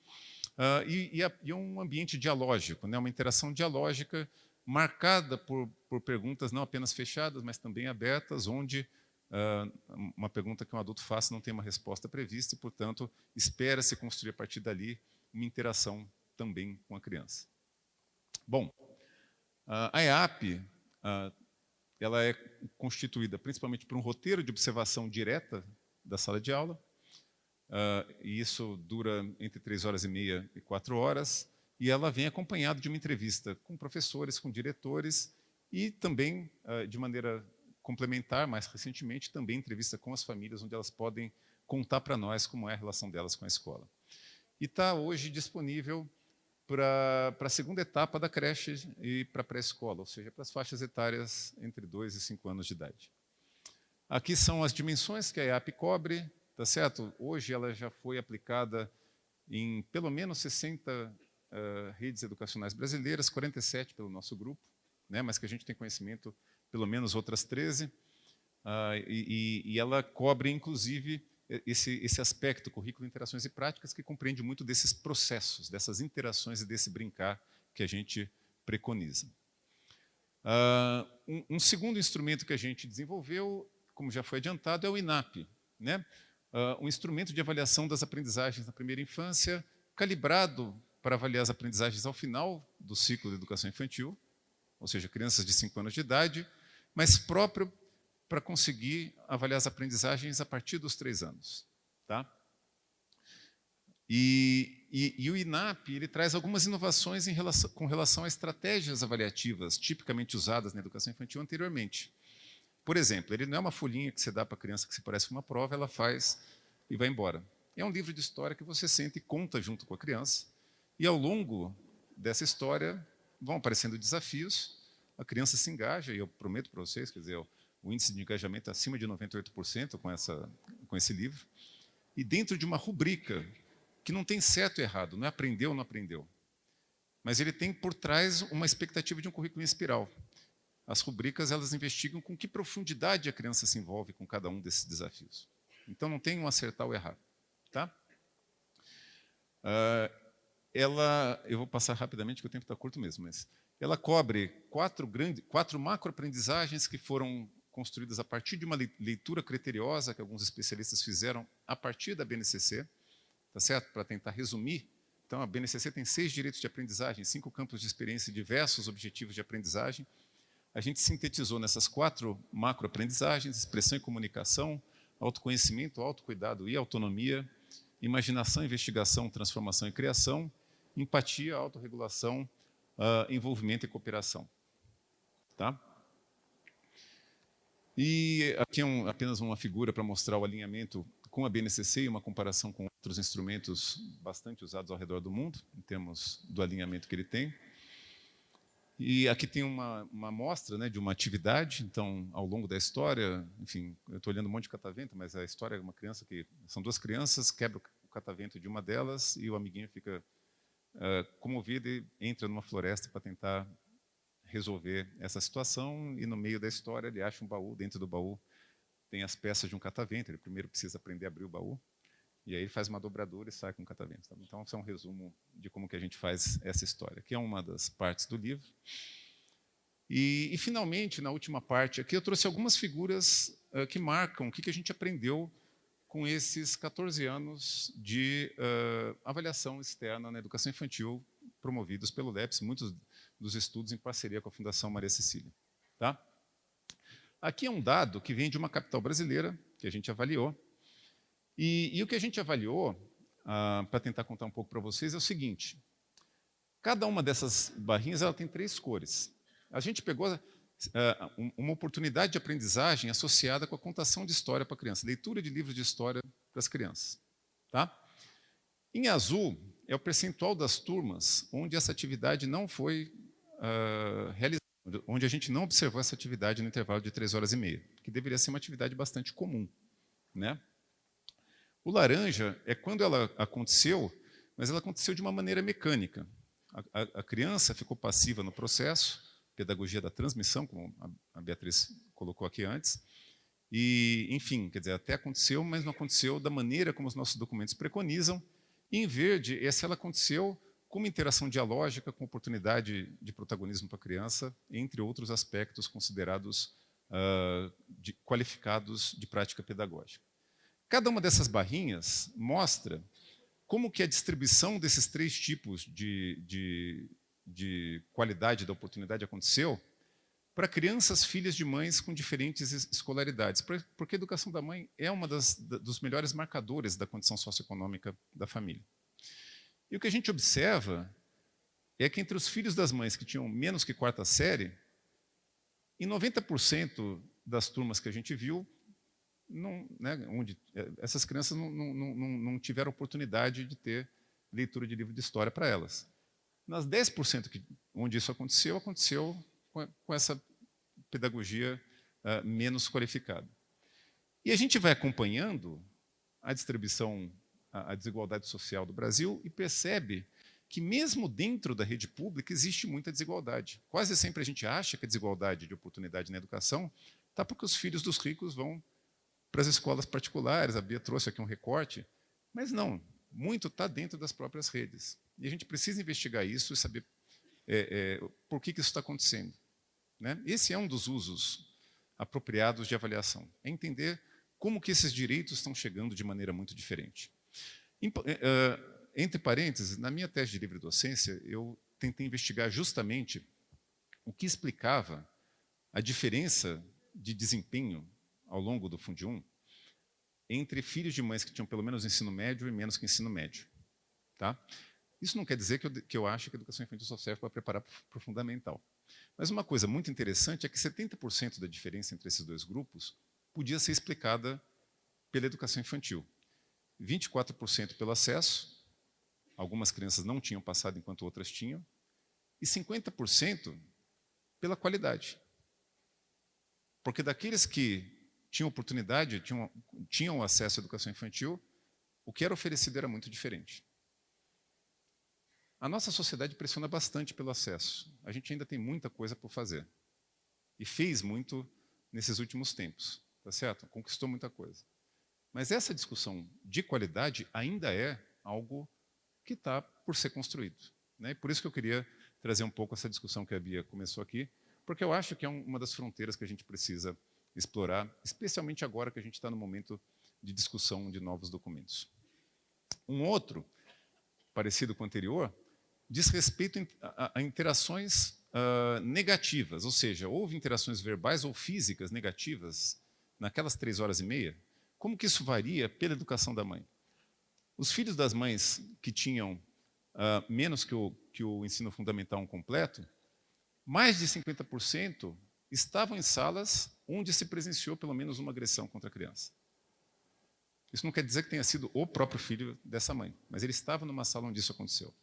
e um ambiente dialógico, né? Uma interação dialógica marcada por perguntas não apenas fechadas, mas também abertas, onde uma pergunta que um adulto faça não tem uma resposta prevista e, portanto, espera-se construir a partir dali uma interação também com a criança. Bom, a EAP ela é constituída principalmente por um roteiro de observação direta da sala de aula, e isso dura entre 3h30 e 4 horas, e ela vem acompanhada de uma entrevista com professores, com diretores, e também, de maneira complementar, mais recentemente, também entrevista com as famílias, onde elas podem contar para nós como é a relação delas com a escola. E está hoje disponível para a segunda etapa da creche e para a pré-escola, ou seja, para as faixas etárias entre 2 e 5 anos de idade. Aqui são as dimensões que a EAP cobre, tá certo? Hoje ela já foi aplicada em pelo menos 60 redes educacionais brasileiras, 47 pelo nosso grupo, né? Mas que a gente tem conhecimento pelo menos outras 13, e ela cobre, inclusive, esse aspecto, currículo, interações e práticas, que compreende muito desses processos, dessas interações e desse brincar que a gente preconiza. Um segundo instrumento que a gente desenvolveu, como já foi adiantado, é o INAP, né? Um instrumento de avaliação das aprendizagens na primeira infância, calibrado para avaliar as aprendizagens ao final do ciclo de educação infantil, ou seja, crianças de 5 anos de idade, mas próprio para conseguir avaliar as aprendizagens a partir dos 3 anos. Tá? E o INAP ele traz algumas inovações com relação a estratégias avaliativas tipicamente usadas na educação infantil anteriormente. Por exemplo, ele não é uma folhinha que você dá para a criança que se parece com uma prova, ela faz e vai embora. É um livro de história que você senta e conta junto com a criança, e ao longo dessa história vão aparecendo desafios, a criança se engaja, e eu prometo para vocês, quer dizer, o índice de engajamento é acima de 98% com esse livro, e dentro de uma rubrica que não tem certo e errado, não é aprendeu ou não aprendeu, mas ele tem por trás uma expectativa de um currículo em espiral. As rubricas elas investigam com que profundidade a criança se envolve com cada um desses desafios. Então não tem um acertar ou errar. Tá? Eu vou passar rapidamente, porque o tempo está curto mesmo, mas ela cobre 4 macroaprendizagens que foram construídas a partir de uma leitura criteriosa que alguns especialistas fizeram a partir da BNCC, tá certo? Para tentar resumir. Então, a BNCC tem 6 direitos de aprendizagem, 5 campos de experiência e diversos objetivos de aprendizagem. A gente sintetizou nessas 4 macroaprendizagens: expressão e comunicação, autoconhecimento, autocuidado e autonomia, imaginação, investigação, transformação e criação, empatia, autorregulação, envolvimento e cooperação. Tá? E aqui é apenas uma figura para mostrar o alinhamento com a BNCC e uma comparação com outros instrumentos bastante usados ao redor do mundo, em termos do alinhamento que ele tem. E aqui tem uma amostra, né, de uma atividade. Então, ao longo da história, enfim, eu estou olhando um monte de catavento, mas a história é uma criança são 2 crianças, quebra o catavento de uma delas e o amiguinho fica comovido e entra numa floresta para tentar resolver essa situação, e no meio da história ele acha um baú, dentro do baú tem as peças de um catavento, ele primeiro precisa aprender a abrir o baú, e aí ele faz uma dobradura e sai com o catavento. Tá? Então, isso é um resumo de como que a gente faz essa história, que é uma das partes do livro. E finalmente, na última parte aqui, eu trouxe algumas figuras que marcam o que a gente aprendeu com esses 14 anos de avaliação externa na educação infantil, promovidos pelo LEPS, muitos dos estudos em parceria com a Fundação Maria Cecília. Tá? Aqui é um dado que vem de uma capital brasileira, que a gente avaliou, e o que a gente avaliou, para tentar contar um pouco para vocês, é o seguinte: cada uma dessas barrinhas ela tem 3 cores. A gente pegou uma oportunidade de aprendizagem associada com a contação de história para a criança, leitura de livros de história para as crianças. Tá? Em azul, é o percentual das turmas onde essa atividade não foi realizando, onde a gente não observou essa atividade no intervalo de 3h30, que deveria ser uma atividade bastante comum, né? O laranja é quando ela aconteceu, mas ela aconteceu de uma maneira mecânica. A criança ficou passiva no processo, pedagogia da transmissão, como a Beatriz colocou aqui antes, e, enfim, quer dizer, até aconteceu, mas não aconteceu da maneira como os nossos documentos preconizam. E, em verde, ela aconteceu com uma interação dialógica, com oportunidade de protagonismo para a criança, entre outros aspectos considerados qualificados de prática pedagógica. Cada uma dessas barrinhas mostra como que a distribuição desses 3 tipos de qualidade da oportunidade aconteceu para crianças filhas de mães com diferentes escolaridades, porque a educação da mãe é uma dos melhores marcadores da condição socioeconômica da família. E o que a gente observa é que entre os filhos das mães que tinham menos que 4ª série, em 90% das turmas que a gente viu, onde essas crianças não tiveram oportunidade de ter leitura de livro de história para elas. Nas 10% onde isso aconteceu com essa pedagogia menos qualificada. E a gente vai acompanhando a distribuição, a desigualdade social do Brasil e percebe que mesmo dentro da rede pública existe muita desigualdade. Quase sempre a gente acha que a desigualdade de oportunidade na educação está porque os filhos dos ricos vão para as escolas particulares, a Bia trouxe aqui um recorte, mas não, muito está dentro das próprias redes. E a gente precisa investigar isso e saber por que isso está acontecendo, né? Esse é um dos usos apropriados de avaliação, é entender como que esses direitos estão chegando de maneira muito diferente. Entre parênteses, na minha tese de livre docência, eu tentei investigar justamente o que explicava a diferença de desempenho ao longo do Fundi 1 entre filhos de mães que tinham pelo menos ensino médio e menos que ensino médio. Tá? Isso não quer dizer que eu acho que a educação infantil só serve para preparar para o fundamental. Mas uma coisa muito interessante é que 70% da diferença entre esses 2 grupos podia ser explicada pela educação infantil. 24% pelo acesso, algumas crianças não tinham passado enquanto outras tinham, e 50% pela qualidade. Porque daqueles que tinham oportunidade, tinham acesso à educação infantil, o que era oferecido era muito diferente. A nossa sociedade pressiona bastante pelo acesso. A gente ainda tem muita coisa por fazer. E fez muito nesses últimos tempos, tá certo? Conquistou muita coisa. Mas essa discussão de qualidade ainda é algo que está por ser construído, né? E por isso que eu queria trazer um pouco essa discussão que a Bia começou aqui, porque eu acho que é uma das fronteiras que a gente precisa explorar, especialmente agora que a gente está no momento de discussão de novos documentos. Um outro, parecido com o anterior, diz respeito a interações negativas, ou seja, houve interações verbais ou físicas negativas naquelas 3h30. Como que isso varia pela educação da mãe? Os filhos das mães que tinham menos que o ensino fundamental completo, mais de 50% estavam em salas onde se presenciou pelo menos uma agressão contra a criança. Isso não quer dizer que tenha sido o próprio filho dessa mãe, mas ele estava numa sala onde isso aconteceu.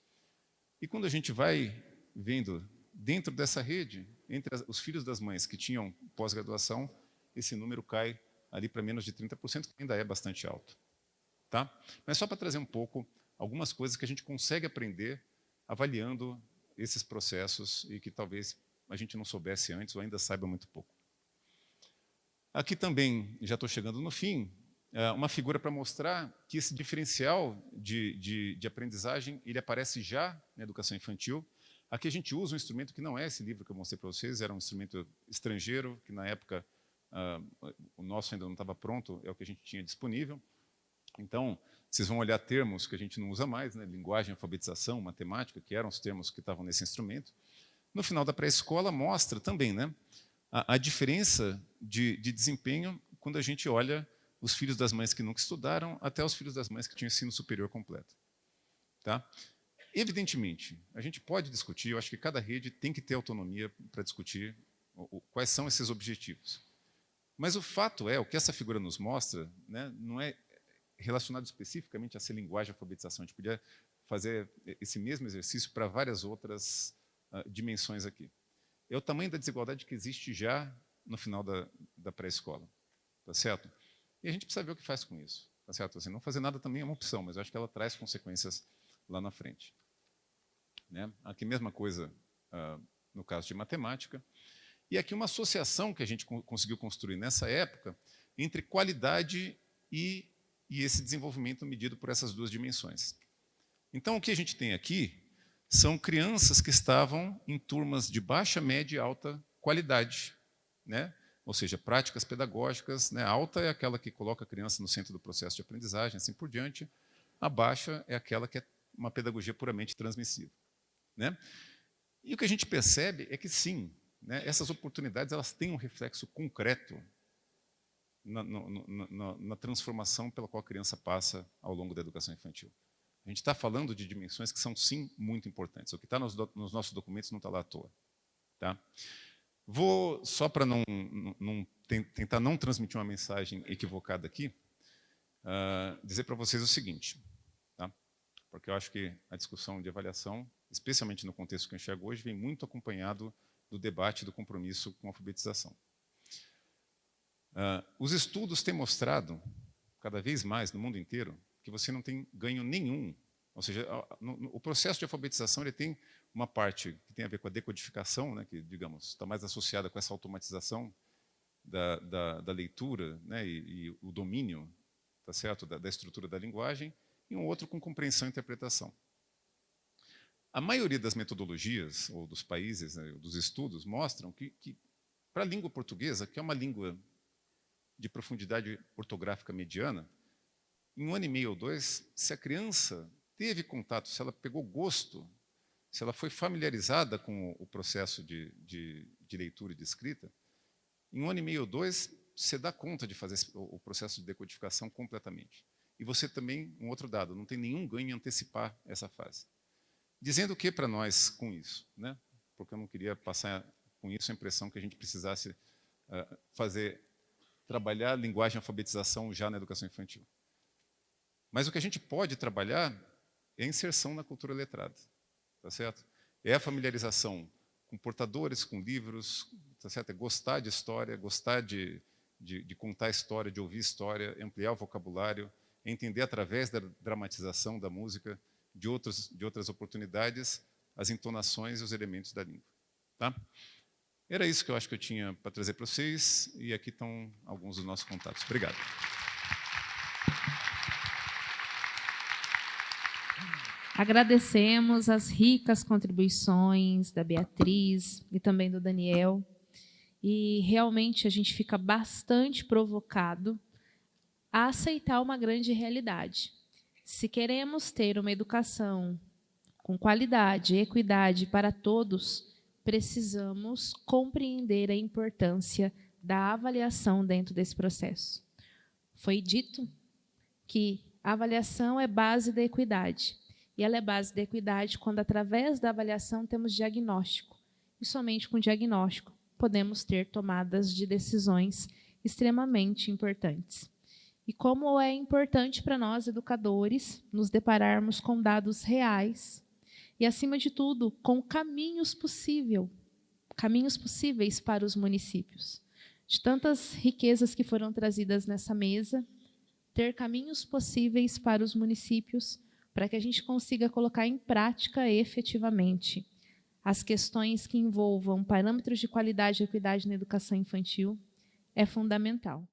E quando a gente vai vendo dentro dessa rede, entre os filhos das mães que tinham pós-graduação, esse número cai ali para menos de 30%, que ainda é bastante alto. Tá? Mas só para trazer um pouco algumas coisas que a gente consegue aprender avaliando esses processos e que talvez a gente não soubesse antes ou ainda saiba muito pouco. Aqui também, já estou chegando no fim, uma figura para mostrar que esse diferencial de aprendizagem ele aparece já na educação infantil. Aqui a gente usa um instrumento que não é esse livro que eu mostrei para vocês, era um instrumento estrangeiro, que na época o nosso ainda não estava pronto, é o que a gente tinha disponível. Então, vocês vão olhar termos que a gente não usa mais, né? Linguagem, alfabetização, matemática, que eram os termos que estavam nesse instrumento. No final da pré-escola mostra também, né, a diferença de desempenho quando a gente olha os filhos das mães que nunca estudaram até os filhos das mães que tinham ensino superior completo. Tá? Evidentemente, a gente pode discutir, eu acho que cada rede tem que ter autonomia para discutir quais são esses objetivos. Mas o fato é, o que essa figura nos mostra, né, não é relacionado especificamente a ser linguagem e alfabetização. A gente podia fazer esse mesmo exercício para várias outras dimensões aqui. É o tamanho da desigualdade que existe já no final da pré-escola, tá certo? E a gente precisa ver o que faz com isso, tá certo? Assim, não fazer nada também é uma opção, mas eu acho que ela traz consequências lá na frente. Né? Aqui mesma coisa no caso de matemática. E aqui uma associação que a gente conseguiu construir nessa época entre qualidade e esse desenvolvimento medido por essas duas dimensões. Então, o que a gente tem aqui são crianças que estavam em turmas de baixa, média e alta qualidade, né? Ou seja, práticas pedagógicas, né? Alta é aquela que coloca a criança no centro do processo de aprendizagem, assim por diante. A baixa é aquela que é uma pedagogia puramente transmissiva, né? E o que a gente percebe é que, sim, né, essas oportunidades elas têm um reflexo concreto na transformação pela qual a criança passa ao longo da educação infantil. A gente está falando de dimensões que são, sim, muito importantes. O que está nos nossos documentos não está lá à toa. Tá? Vou, só para tentar não transmitir uma mensagem equivocada aqui, dizer para vocês o seguinte, tá? Porque eu acho que a discussão de avaliação, especialmente no contexto que eu enxergo hoje, vem muito acompanhado do debate do compromisso com a alfabetização. Os estudos têm mostrado, cada vez mais no mundo inteiro, que você não tem ganho nenhum. Ou seja, o processo de alfabetização ele tem uma parte que tem a ver com a decodificação, né, que, digamos, está mais associada com essa automatização da leitura, né, e o domínio, tá certo, da estrutura da linguagem, e um outro com compreensão e interpretação. A maioria das metodologias, ou dos países, né, dos estudos, mostram que para a língua portuguesa, que é uma língua de profundidade ortográfica mediana, em 1 ano e meio ou 2, se a criança teve contato, se ela pegou gosto, se ela foi familiarizada com o processo de leitura e de escrita, em 1 ano e meio ou 2, você dá conta de fazer o processo de decodificação completamente. E você também, um outro dado, não tem nenhum ganho em antecipar essa fase. Dizendo o que para nós com isso? Né? Porque eu não queria passar com isso a impressão que a gente precisasse trabalhar a linguagem e alfabetização já na educação infantil. Mas o que a gente pode trabalhar é a inserção na cultura letrada, tá certo? É a familiarização com portadores, com livros, tá certo? É gostar de história, gostar de contar história, de ouvir história, ampliar o vocabulário, entender através da dramatização da música, de outras oportunidades, as entonações e os elementos da língua. Tá? Era isso que eu acho que eu tinha para trazer para vocês, e aqui estão alguns dos nossos contatos. Obrigado. Agradecemos as ricas contribuições da Beatriz e também do Daniel. E realmente a gente fica bastante provocado a aceitar uma grande realidade. Se queremos ter uma educação com qualidade e equidade para todos, precisamos compreender a importância da avaliação dentro desse processo. Foi dito que a avaliação é base da equidade. E ela é base da equidade quando, através da avaliação, temos diagnóstico. E somente com diagnóstico podemos ter tomadas de decisões extremamente importantes. E como é importante para nós, educadores, nos depararmos com dados reais e, acima de tudo, com caminhos possíveis para os municípios. De tantas riquezas que foram trazidas nessa mesa, ter caminhos possíveis para os municípios para que a gente consiga colocar em prática efetivamente as questões que envolvam parâmetros de qualidade e equidade na educação infantil é fundamental.